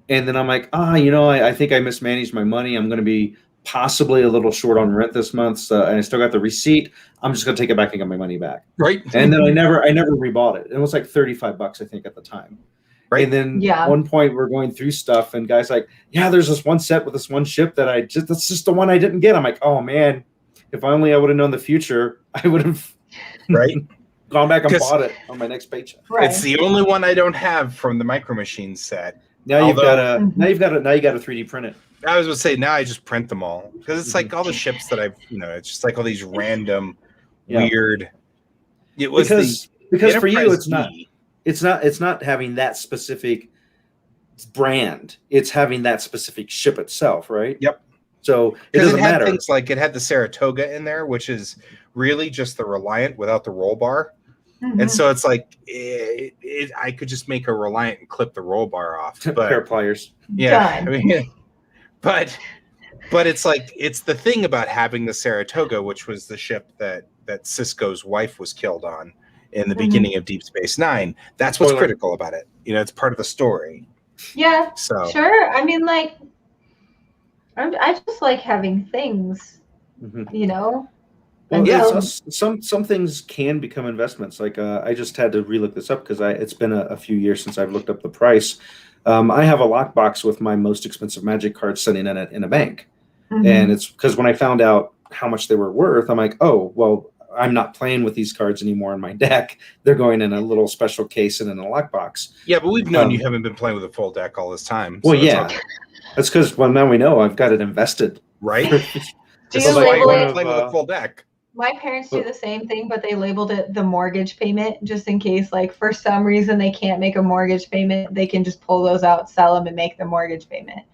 and then I'm like, I think I mismanaged my money. I'm going to be possibly a little short on rent this month, so, and I still got the receipt. I'm just going to take it back and get my money back. Right. And then I never rebought it. It was like $35, I think, at the time. Right. And then at one point we're going through stuff, and Guy's like, yeah, there's this one set with this one ship that that's just the one I didn't get. I'm like, oh man, if only I would have known the future, I would have gone back and bought it on my next paycheck. Right. It's the only one I don't have from the Micro Machines set. Now you got to 3D print it. I was going to say, now I just print them all, because it's like all the ships that I've, it's just like all these random weird. It was because for you Enterprise it's not having that specific brand. It's having that specific ship itself, right? Yep. So it doesn't matter. Things like it had the Saratoga in there, which is really just the Reliant without the roll bar. And so it's like I could just make a Reliant and clip the roll bar off. But pair of pliers. Yeah. I mean, but it's like, it's the thing about having the Saratoga, which was the ship that Sisko's wife was killed on in the beginning of Deep Space Nine. That's what's critical about it. It's part of the story. Yeah. So sure. I mean, like, I just like having things, Well, some things can become investments. Like I just had to relook this up because it's been a few years since I've looked up the price. I have a lockbox with my most expensive Magic cards sitting in it in a bank, and it's because when I found out how much they were worth, I'm like, oh well, I'm not playing with these cards anymore in my deck. They're going in a little special case and in a lockbox. Yeah, but we've known you haven't been playing with a full deck all this time. Well, yeah, that's because now we know I've got it invested. Right? Do you label it? Play with a full deck. My parents do the same thing, but they labeled it the mortgage payment, just in case, like, for some reason they can't make a mortgage payment, they can just pull those out, sell them, and make the mortgage payment.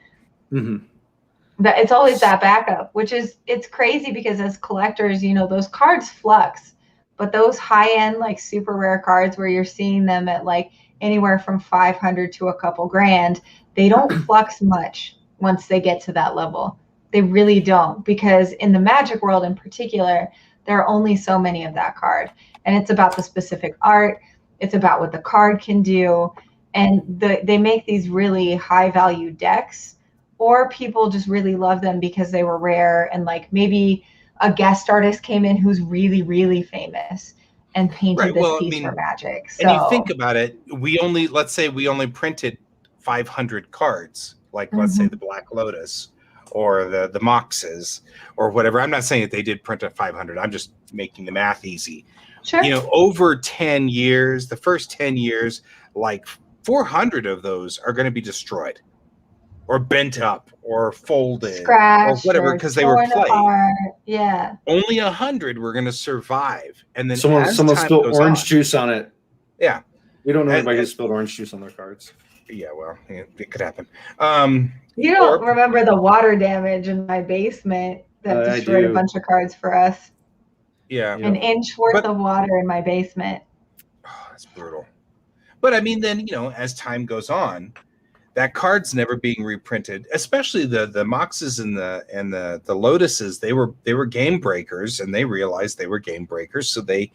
But it's always that backup, it's crazy because as collectors, those cards flux, but those high-end, like, super rare cards where you're seeing them at like anywhere from 500 to a couple grand, they don't flux much once they get to that level. They really don't, because in the Magic world in particular, there are only so many of that card, and it's about the specific art. It's about what the card can do, and they make these really high-value decks, or people just really love them because they were rare, and like maybe a guest artist came in who's really, really famous and painted this piece for Magic. So, and you think about it, let's say we only printed 500 cards, like let's say the Black Lotus or the Moxes or whatever. I'm not saying that they did print at 500. I'm just making the math easy. Sure. Over 10 years, the first 10 years, like 400 of those are going to be destroyed or bent up or folded, scratched, or whatever, because they were played. Apart. Yeah. Only 100 were going to survive, and then someone spilled orange juice on it. Yeah, we don't know anybody who spilled orange juice on their cards. Yeah, well, it could happen. You don't remember the water damage in my basement that destroyed a bunch of cards for us. Yeah, an inch worth of water in my basement. Oh, that's brutal. But I mean, then as time goes on, that card's never being reprinted. Especially the Moxes and the Lotuses, they were game breakers, and they realized they were game breakers, so they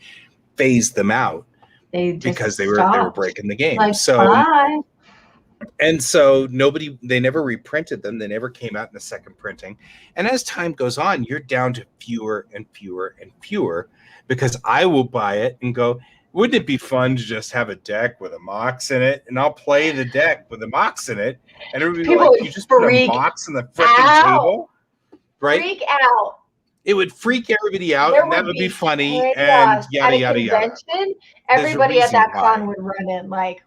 phased them out because they were breaking the game. Like, so. And so they never reprinted them. They never came out in a second printing. And as time goes on, you're down to fewer and fewer and fewer, because I will buy it and go, wouldn't it be fun to just have a deck with a Mox in it? And I'll play the deck with a Mox in it. And it would be like, you just put a Mox on the freaking table, right? Freak out. It would freak everybody out, and that would be funny, and yada, yada, yada. Everybody at that con would run in like,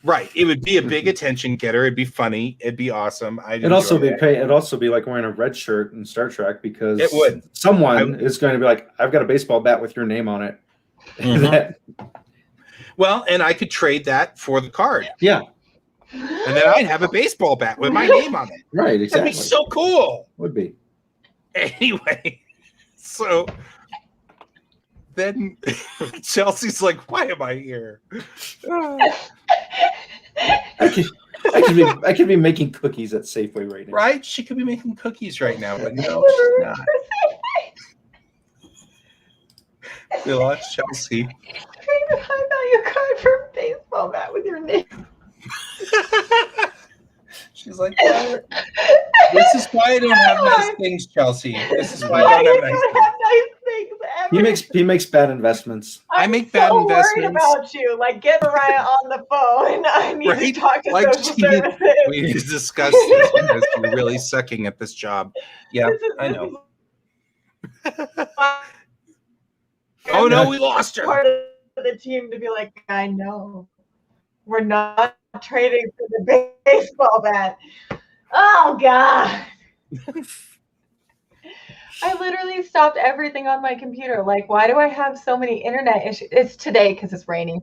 right, it would be a big attention getter. It'd be funny. It'd be awesome. It'd also be like wearing a red shirt in Star Trek, because it would. Someone is going to be like, "I've got a baseball bat with your name on it." Well, and I could trade that for the card. Yeah, and then I'd have a baseball bat with my name on it. Right, exactly. That'd be so cool. Would be. Anyway, so then Chelsea's like, why am I here? I could be making cookies at Safeway right now. Right? She could be making cookies right now, but no, she's not. We lost Chelsea. Create a high value card for a baseball bat with your name. She's like, what? This is why I don't have nice things, Chelsea. This is why I don't have nice things. Things He makes bad investments. I make bad investments. I'm so worried about you. Like, get Mariah on the phone. I need Right? to talk to Like, social services. We need to discuss this because you're really sucking at this job. Yeah, I know. Oh no, we lost her. Part of the team to be like, I know. We're not trading for the baseball bat. Oh God. I literally stopped everything on my computer. Like, why do I have so many internet issues? It's today because it's raining.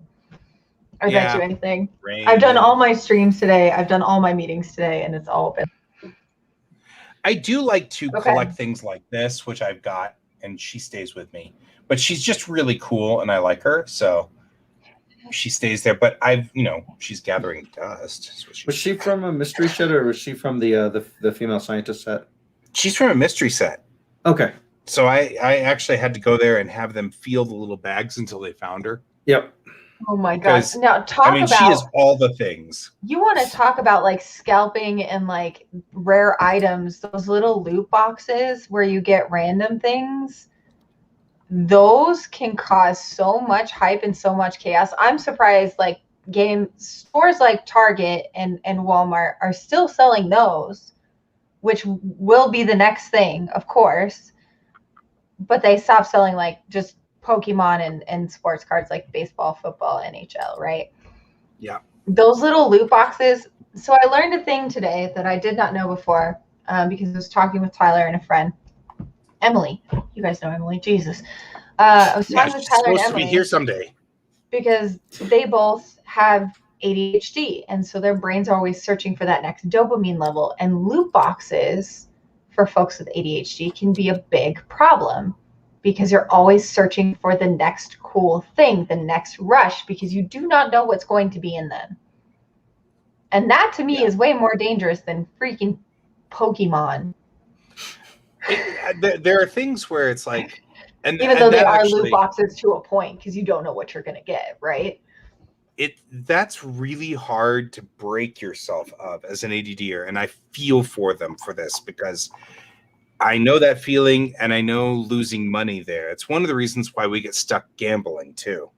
I bet you anything. Rain. I've done all my streams today. I've done all my meetings today, and it's all been. I do like to collect things like this, which I've got, and she stays with me. But she's just really cool, and I like her, so she stays there. But she's gathering dust. Was she from a mystery set, or was she from the female scientist set? She's from a mystery set. Okay. So I actually had to go there and have them feel the little bags until they found her. Yep. Oh my gosh. Now talk about. She is all the things. You want to talk about like scalping and like rare items, those little loot boxes where you get random things. Those can cause so much hype and so much chaos. I'm surprised like stores like Target and Walmart are still selling those, which will be the next thing, of course. But they stopped selling like just Pokemon and sports cards like baseball, football, NHL, right? Yeah. Those little loot boxes. So I learned a thing today that I did not know before because I was talking with Tyler and a friend. Emily. You guys know Emily. Jesus. I was talking with Tyler and Emily. Supposed to be here someday. Because they both have ADHD. And so their brains are always searching for that next dopamine level. And loot boxes for folks with ADHD can be a big problem because you're always searching for the next cool thing, the next rush, because you do not know what's going to be in them. And that to me is way more dangerous than freaking Pokemon. There are things where it's like, even though they are loot boxes to a point, because you don't know what you're going to get, right? That's really hard to break yourself of as an ADDer, and I feel for them for this because I know that feeling, and I know losing money there. It's one of the reasons why we get stuck gambling too,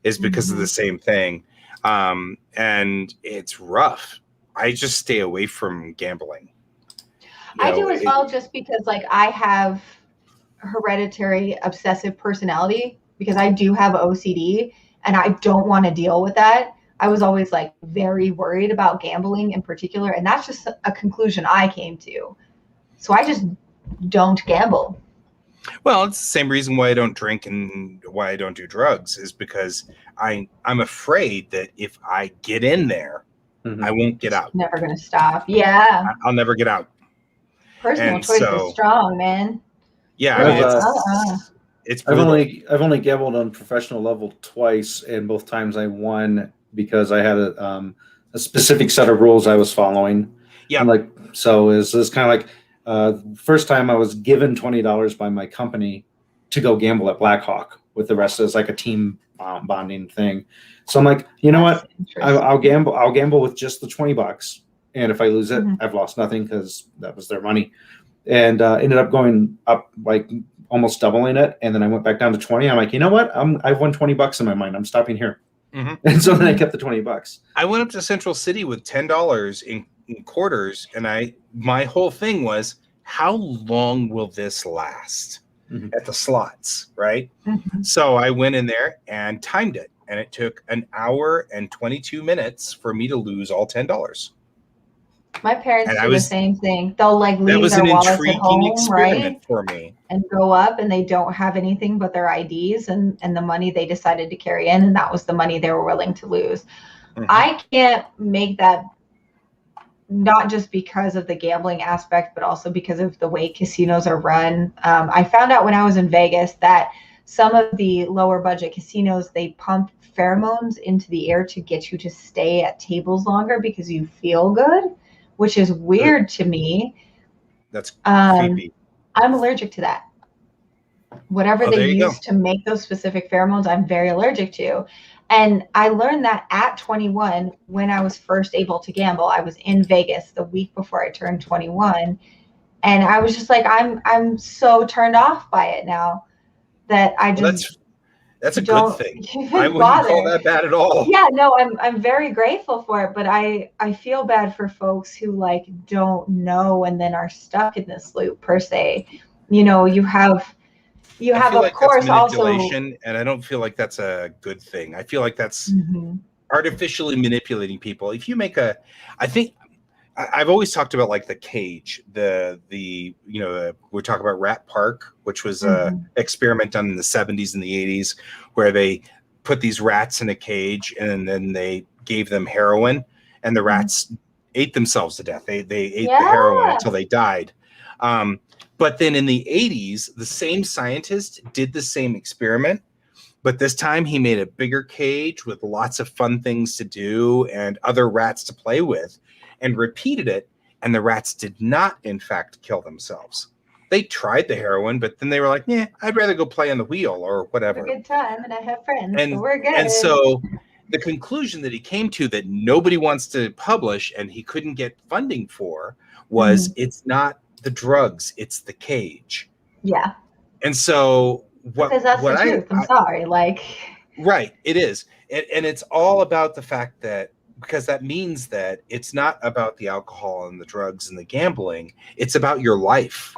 is because of the same thing, and it's rough. I just stay away from gambling. I do as well, just because like I have hereditary obsessive personality because I do have OCD and I don't want to deal with that. I was always like very worried about gambling in particular, and that's just a conclusion I came to. So I just don't gamble. Well, it's the same reason why I don't drink and why I don't do drugs is because I'm afraid that if I get in there, I won't get out. Never going to stop. Yeah. I'll never get out. Personal choice is strong, man. Yeah, it's brutal. I've only gambled on professional level twice, and both times I won because I had a specific set of rules I was following. Yeah, so it's kind of like first time I was given $20 by my company to go gamble at Blackhawk with the rest. It's like a team bonding thing. So I'm like, you know what? I'll gamble with just the $20. And if I lose it, I've lost nothing because that was their money. And ended up going up like almost doubling it. And then I went back down to 20. I'm like, you know what? I've won $20 in my mind. I'm stopping here. And so then I kept the $20. I went up to Central City with $10 in quarters. And my whole thing was, how long will this last at the slots? Right. So I went in there and timed it. And it took an hour and 22 minutes for me to lose all $10. My parents do the same thing. They'll like leave their wallets at home, right? For me. And go up and they don't have anything but their IDs and the money they decided to carry in, and that was the money they were willing to lose. I can't make that, not just because of the gambling aspect, but also because of the way casinos are run. I found out when I was in Vegas that some of the lower budget casinos, they pump pheromones into the air to get you to stay at tables longer because you feel good, which is weird to me. That's Um, creepy. I'm allergic to that. Whatever they use to make those specific pheromones, I'm very allergic to. And I learned that at 21 when I was first able to gamble. I was in Vegas the week before I turned 21. And I was just like, I'm so turned off by it now that I just that's a good thing. I wouldn't bother. call that bad at all. Yeah, no, I'm very grateful for it, but I feel bad for folks who like don't know and then are stuck in this loop per se. You know, you have of course also manipulation, and I don't feel like that's a good thing. I feel like that's artificially manipulating people. If you make I think I've always talked about like the cage, the we're talking about Rat Park, which was a experiment done in the 70s and the 80s, where they put these rats in a cage and then they gave them heroin, and the rats ate themselves to death. They ate the heroin until they died. But then in the 80s, the same scientist did the same experiment, but this time he made a bigger cage with lots of fun things to do and other rats to play with, and repeated it, and the rats did not, in fact, kill themselves. They tried the heroin, but then they were like, yeah, I'd rather go play on the wheel or whatever. A good time, and I have friends, and, so we're good. And so the conclusion that he came to that nobody wants to publish and he couldn't get funding for was it's not the drugs, it's the cage. Yeah. And so because that's the truth. I'm sorry. Like, right, it is. And it's all about the fact that, because that means that it's not about the alcohol and the drugs and the gambling. It's about your life,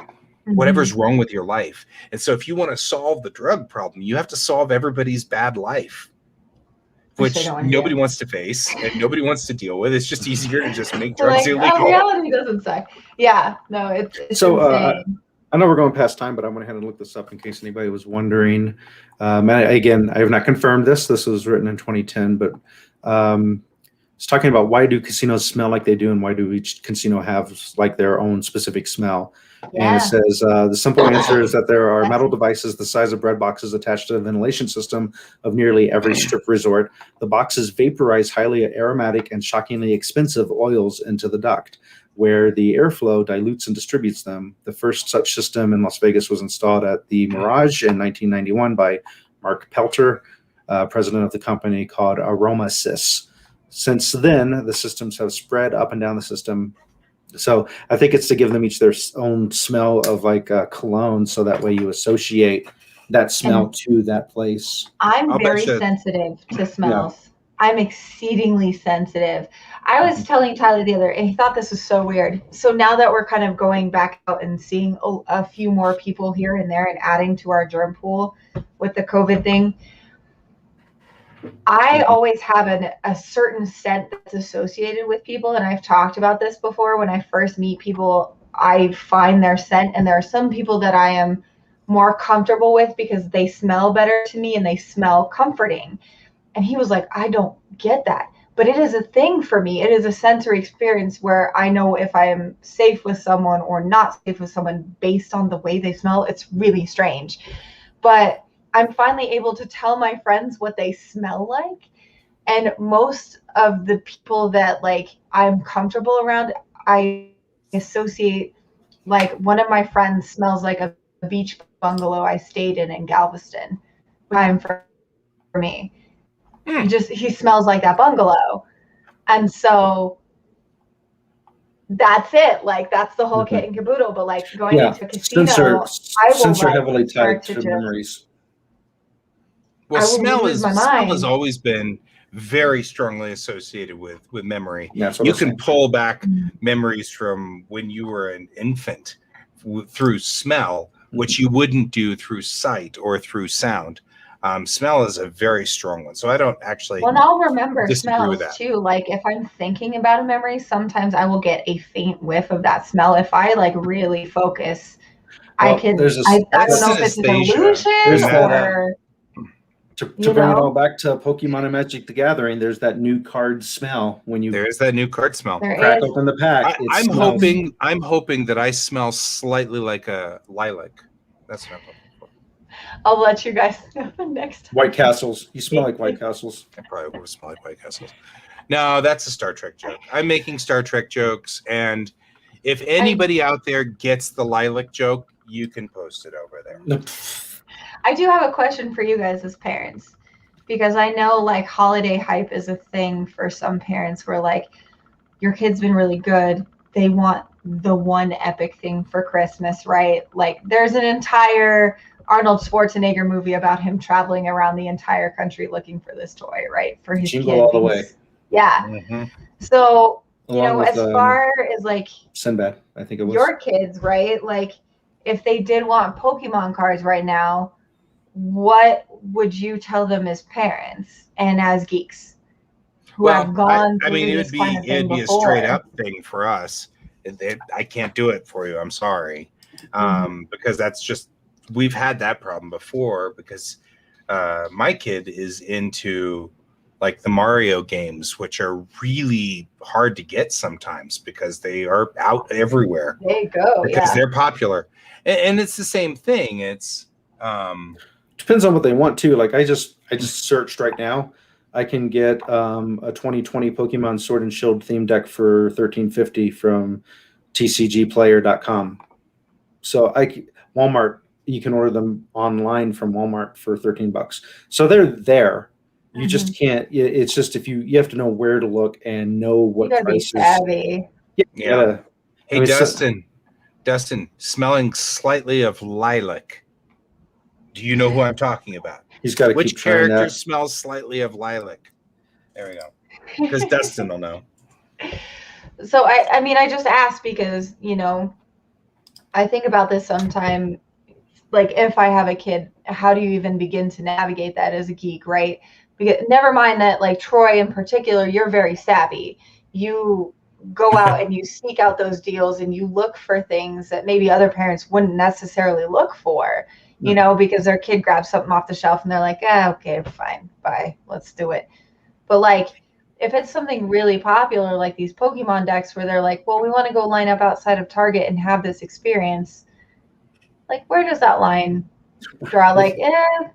whatever's wrong with your life. And so if you want to solve the drug problem, you have to solve everybody's bad life, which nobody wants to face and nobody wants to deal with. It's just easier to just make drugs illegal. Reality doesn't suck. Yeah, no, it's so insane. I know we're going past time, but I went ahead and looked this up in case anybody was wondering. Again, I have not confirmed this. This was written in 2010, but it's talking about why do casinos smell like they do, and why do each casino have like their own specific smell. Yeah. And it says the simple answer is that there are metal devices the size of bread boxes attached to the ventilation system of nearly every strip resort. The boxes vaporize highly aromatic and shockingly expensive oils into the duct, where the airflow dilutes and distributes them. The first such system in Las Vegas was installed at the Mirage in 1991 by Mark Pelter, president of the company called AromaSys. Since then, the systems have spread up and down the system. So I think it's to give them each their own smell of like cologne, so that way you associate that smell to that place. I'm very sensitive to smells. Yeah. I'm exceedingly sensitive. I was telling Tyler the other, and he thought this was so weird. So now that we're kind of going back out and seeing a few more people here and there and adding to our germ pool with the COVID thing, I always have a certain scent that's associated with people. And I've talked about this before. When I first meet people, I find their scent. And there are some people that I am more comfortable with because they smell better to me and they smell comforting. And he was like, I don't get that. But it is a thing for me. It is a sensory experience where I know if I am safe with someone or not safe with someone based on the way they smell. It's really strange. But I'm finally able to tell my friends what they smell like. And most of the people that like I'm comfortable around, I associate, like one of my friends smells like a beach bungalow I stayed in Galveston. Time for me. He smells like that bungalow. And so that's it. Like that's the whole kit and caboodle. But like going into a casino, I will heavily tied to memories. Well, smell has always been very strongly associated with memory. You can pull back memories from when you were an infant through smell, which you wouldn't do through sight or through sound. Smell is a very strong one. So I don't actually I'll remember smells too. Like if I'm thinking about a memory, sometimes I will get a faint whiff of that smell. If I like really focus, I don't know if it's an illusion or... To bring it all back to Pokemon and Magic the Gathering, there's that new card smell when you there's that new card smell. Crack open the pack. I'm hoping that I smell slightly like a lilac. That's what I'm hoping for. I'll let you guys know next time. White Castles. You smell like White Castles. I probably would smell like White Castles. No, that's a Star Trek joke. I'm making Star Trek jokes, and if anybody out there gets the lilac joke, you can post it over there. I do have a question for you guys as parents, because I know like holiday hype is a thing for some parents where like your kid's been really good. They want the one epic thing for Christmas, right? Like there's an entire Arnold Schwarzenegger movie about him traveling around the entire country looking for this toy, right? For his Jingle kid. all the way. Yeah. Mm-hmm. So, you Along know, with, as far as like Sinbad, I think it was. your kids, right? Like if they did want Pokemon cards right now, what would you tell them as parents and as geeks who have gone I mean, through it this would kind of be thing a before? straight up thing for us. I can't do it for you. I'm sorry, because that's just we've had that problem before. Because my kid is into like the Mario games, which are really hard to get sometimes because they are out everywhere. There you go. Because Yeah. they're popular, and it's the same thing. It's depends on what they want too. Like I just searched right now. I can get a 2020 Pokemon Sword and Shield theme deck for $13.50 from tcgplayer.com. So Walmart, you can order them online from Walmart for $13. So they're there. You just can't. It's just if you have to know where to look and know what you gotta prices. be savvy. yeah. Hey, I mean, Dustin, smelling slightly of lilac. Do you know who I'm talking about? He's got to Which keep trying character that. smells slightly of lilac? There we go. Because Dustin will know. So I mean, I just asked because, you know, I think about this sometime, like if I have a kid, how do you even begin to navigate that as a geek, right? Because never mind that, like Troy in particular, you're very savvy. You go out and you seek out those deals and you look for things that maybe other parents wouldn't necessarily look for, you know, because their kid grabs something off the shelf and they're like, okay, fine, bye, let's do it. But like, if it's something really popular, like these Pokemon decks where they're like, well, we want to go line up outside of Target and have this experience, like, where does that line draw? Like,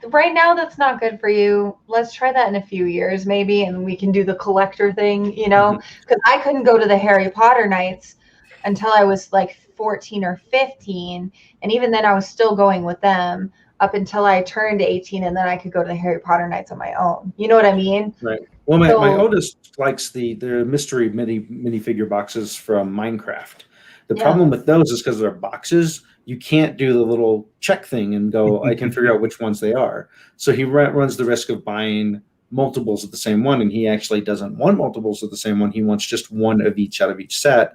right now that's not good for you. Let's try that in a few years maybe, and we can do the collector thing, you know? Because I couldn't go to the Harry Potter nights until I was like 14 or 15, and even then I was still going with them up until I turned 18, and then I could go to the Harry Potter nights on my own. You know what I mean? Right. Well, my oldest likes the mystery minifigure boxes from Minecraft. The problem with those is because they're boxes, you can't do the little check thing and go, I can figure out which ones they are. So he runs the risk of buying multiples of the same one, and he actually doesn't want multiples of the same one. He wants just one of each out of each set.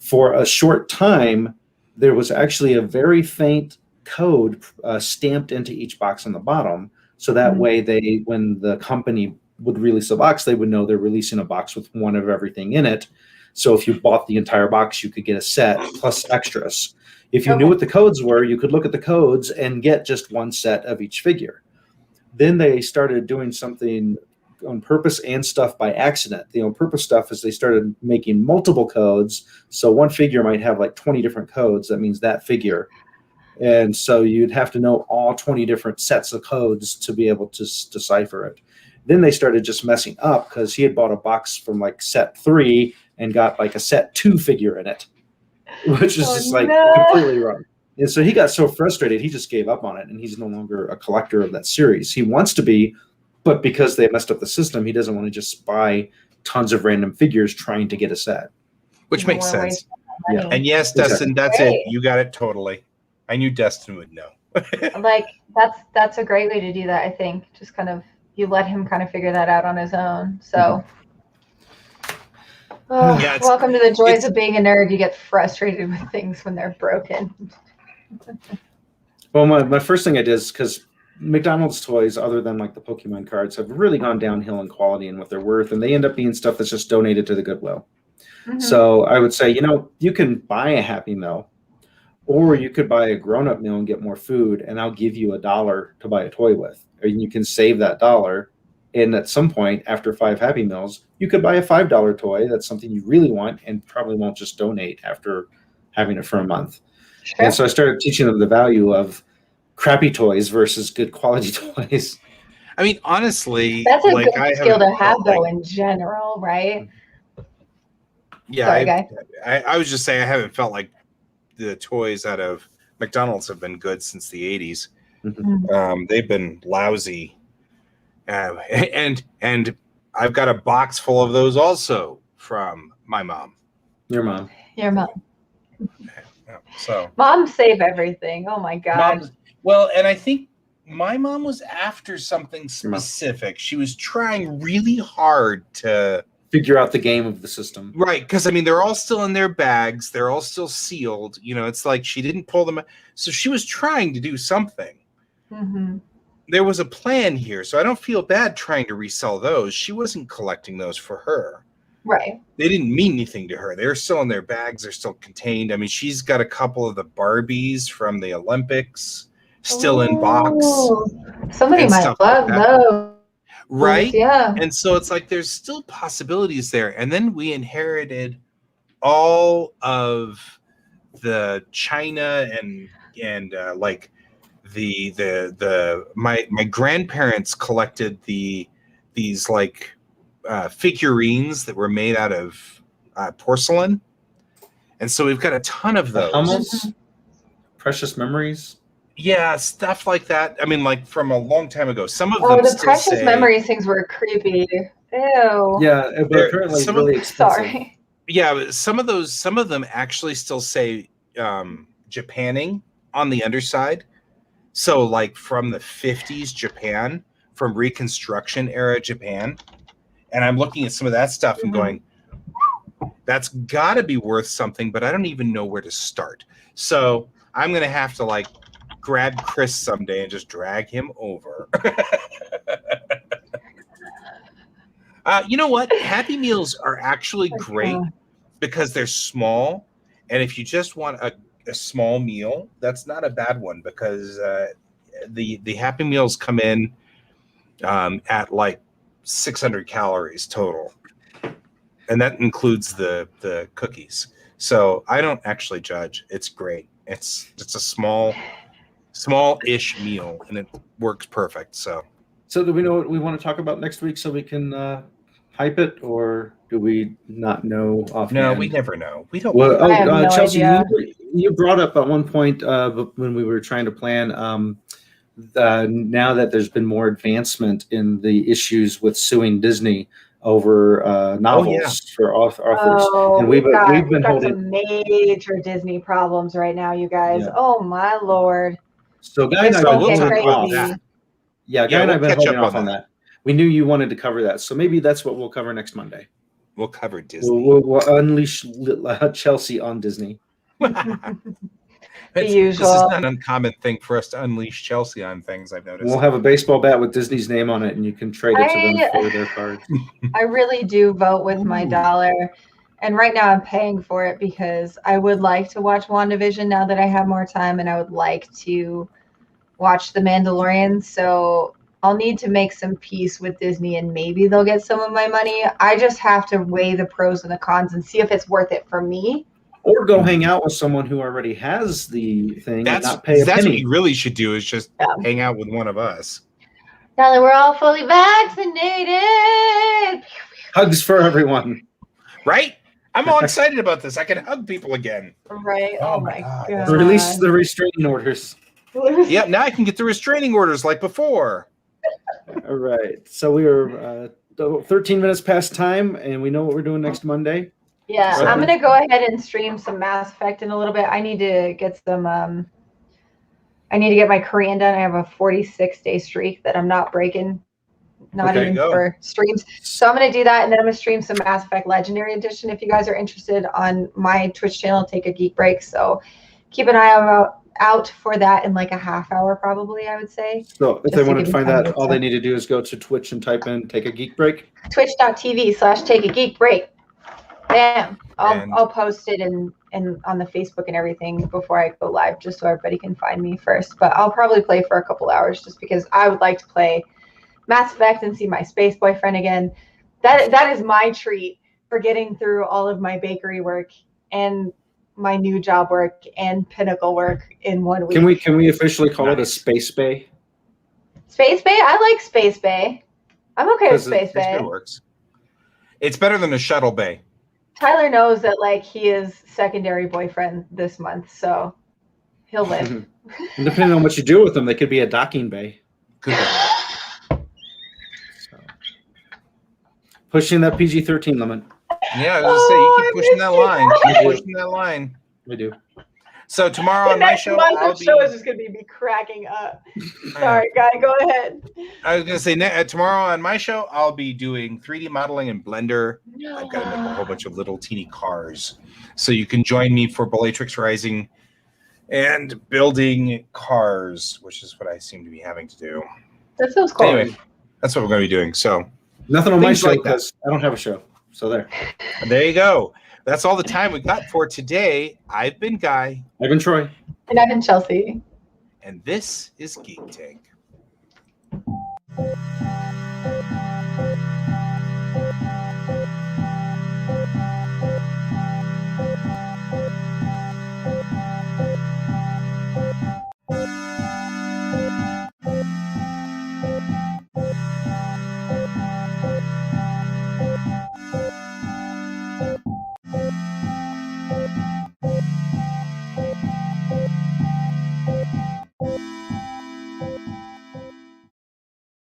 For a short time, there was actually a very faint code stamped into each box on the bottom. So that way when the company would release a box, they would know they're releasing a box with one of everything in it. So if you bought the entire box, you could get a set plus extras. If you knew what the codes were, you could look at the codes and get just one set of each figure. Then they started doing something on purpose and stuff by accident. The on purpose stuff is they started making multiple codes. So one figure might have like 20 different codes. That means that figure. And so you'd have to know all 20 different sets of codes to be able to decipher it. Then they started just messing up because he had bought a box from like set 3 and got like a set 2 figure in it, which is just like completely wrong. And so he got so frustrated, he just gave up on it, and he's no longer a collector of that series. He wants to be, but because they messed up the system, he doesn't want to just buy tons of random figures trying to get a set. Which makes sense. Yeah. And yes, Dustin, that's it. You got it totally. I knew Dustin would know. Like that's a great way to do that, I think. Just kind of you let him kind of figure that out on his own. So welcome to the joys of being a nerd. You get frustrated with things when they're broken. Well, my first thing I did is because McDonald's toys, other than like the Pokemon cards, have really gone downhill in quality and what they're worth, and they end up being stuff that's just donated to the Goodwill. So I would say, you can buy a Happy Meal, or you could buy a grown-up meal and get more food, and I'll give you $1 to buy a toy with. Or you can save that $1, and at some point after 5 Happy Meals, you could buy a $5 toy. That's something you really want and probably won't just donate after having it for a month. Sure. And so I started teaching them the value of crappy toys versus good quality toys. I mean, honestly, That's a like good skill to haven't have, felt though, like, in general, right? yeah, Sorry, guy. I was just saying I haven't felt like the toys out of McDonald's have been good since the 80s. They've been lousy. And I've got a box full of those also from my mom. Your mom. Your mom. So Moms save everything. Oh my God. Well, and I think my mom was after something specific. She was trying really hard to figure out the game of the system. Right, because I mean they're all still in their bags, they're all still sealed. You know, it's like she didn't pull them. So she was trying to do something. Mm-hmm. There was a plan here, so I don't feel bad trying to resell those. She wasn't collecting those for her. Right. They didn't mean anything to her. They're still in their bags. They're still contained. I mean, she's got a couple of the Barbies from the Olympics still in box. Somebody might love those. Right? Yeah. And so it's like there's still possibilities there. And then we inherited all of the China and like my grandparents collected these like figurines that were made out of porcelain, and so we've got a ton of those. Hummels, precious memories. Yeah, stuff like that. I mean, like from a long time ago. Some of them. Oh, the still precious say, memories things were creepy. Ew. Yeah, but apparently really expensive. Sorry. Yeah, some of them actually still say Japanning on the underside. So like from the 50s Japan, from Reconstruction era Japan. And I'm looking at some of that stuff and going, that's got to be worth something, but I don't even know where to start. So I'm going to have to like grab Chris someday and just drag him over. You know what? Happy Meals are actually great because they're small. And if you just want a small meal, that's not a bad one, because the Happy Meals come in at like 600 calories total, and that includes the cookies. So I don't actually judge. It's great. It's a small-ish meal, and it works perfect. So do we know what we want to talk about next week so we can hype it, or do we not know offhand? No, we never know. We don't. Well, I have no Chelsea, idea. you brought up at one point when we were trying to plan, now that there's been more advancement in the issues with suing Disney over novels for authors, and we've been holding some major Disney problems right now, you guys. Yeah. Oh my Lord. So Guy and I have been holding off. That. Yeah, Guy and I have been holding off on that. We knew you wanted to cover that, so maybe that's what we'll cover next Monday. We'll cover Disney. We'll unleash Chelsea on Disney. The usual. This is not an uncommon thing for us to unleash Chelsea on things, I've noticed. We'll have a baseball bat with Disney's name on it, and you can trade it to them for their cards. I really do vote with my dollar. And right now I'm paying for it because I would like to watch WandaVision now that I have more time, and I would like to watch The Mandalorian. So I'll need to make some peace with Disney, and maybe they'll get some of my money. I just have to weigh the pros and the cons and see if it's worth it for me. Or go hang out with someone who already has the thing and not pay a penny. penny. What you really should do is just hang out with one of us. Now that we're all fully vaccinated. Hugs for everyone. Right? I'm all excited about this. I can hug people again. Right. Oh my God. Release the restraining orders. Yeah, now I can get the restraining orders like before. All right. So we are 13 minutes past time, and we know what we're doing next Monday. Yeah, I'm going to go ahead and stream some Mass Effect in a little bit. I need to get some, I need to get my Korean done. I have a 46-day streak that I'm not breaking, even for streams. So I'm going to do that, and then I'm going to stream some Mass Effect Legendary Edition if you guys are interested on my Twitch channel, Take a Geek Break. So keep an eye out for that in like a half hour, probably, I would say. So if they want to find that, all they need to do is go to Twitch and type in Take a Geek Break. Twitch.tv/Take a Geek Break. Bam. I'll post it and on the Facebook and everything before I go live, just so everybody can find me first. But I'll probably play for a couple hours just because I would like to play Mass Effect and see my space boyfriend again. That is my treat for getting through all of my bakery work. And my new job work and Pinnacle work in 1 week. Can we officially call it a space bay? Space Bay? I like Space Bay. I'm okay with Space Bay. It works. It's better than a shuttle bay. Tyler knows that like he is secondary boyfriend this month, so he'll live. And depending on what you do with them, they could be a docking bay. Could be. So, pushing that PG-13 limit. Yeah, I was gonna say you keep pushing that line. Keep pushing that line. We do. So tomorrow on my show, show is just gonna be me cracking up. Sorry, guy, go ahead. I was gonna say tomorrow on my show, I'll be doing 3D modeling in Blender. I've got to make a whole bunch of little teeny cars, so you can join me for Bellatrix Rising and building cars, which is what I seem to be having to do. That sounds cool. Anyway, that's what we're going to be doing. So nothing on my show like that. because I don't have a show. So there. There you go. That's all the time we got for today. I've been Guy. I've been Troy. And I've been Chelsea. And this is Geektank.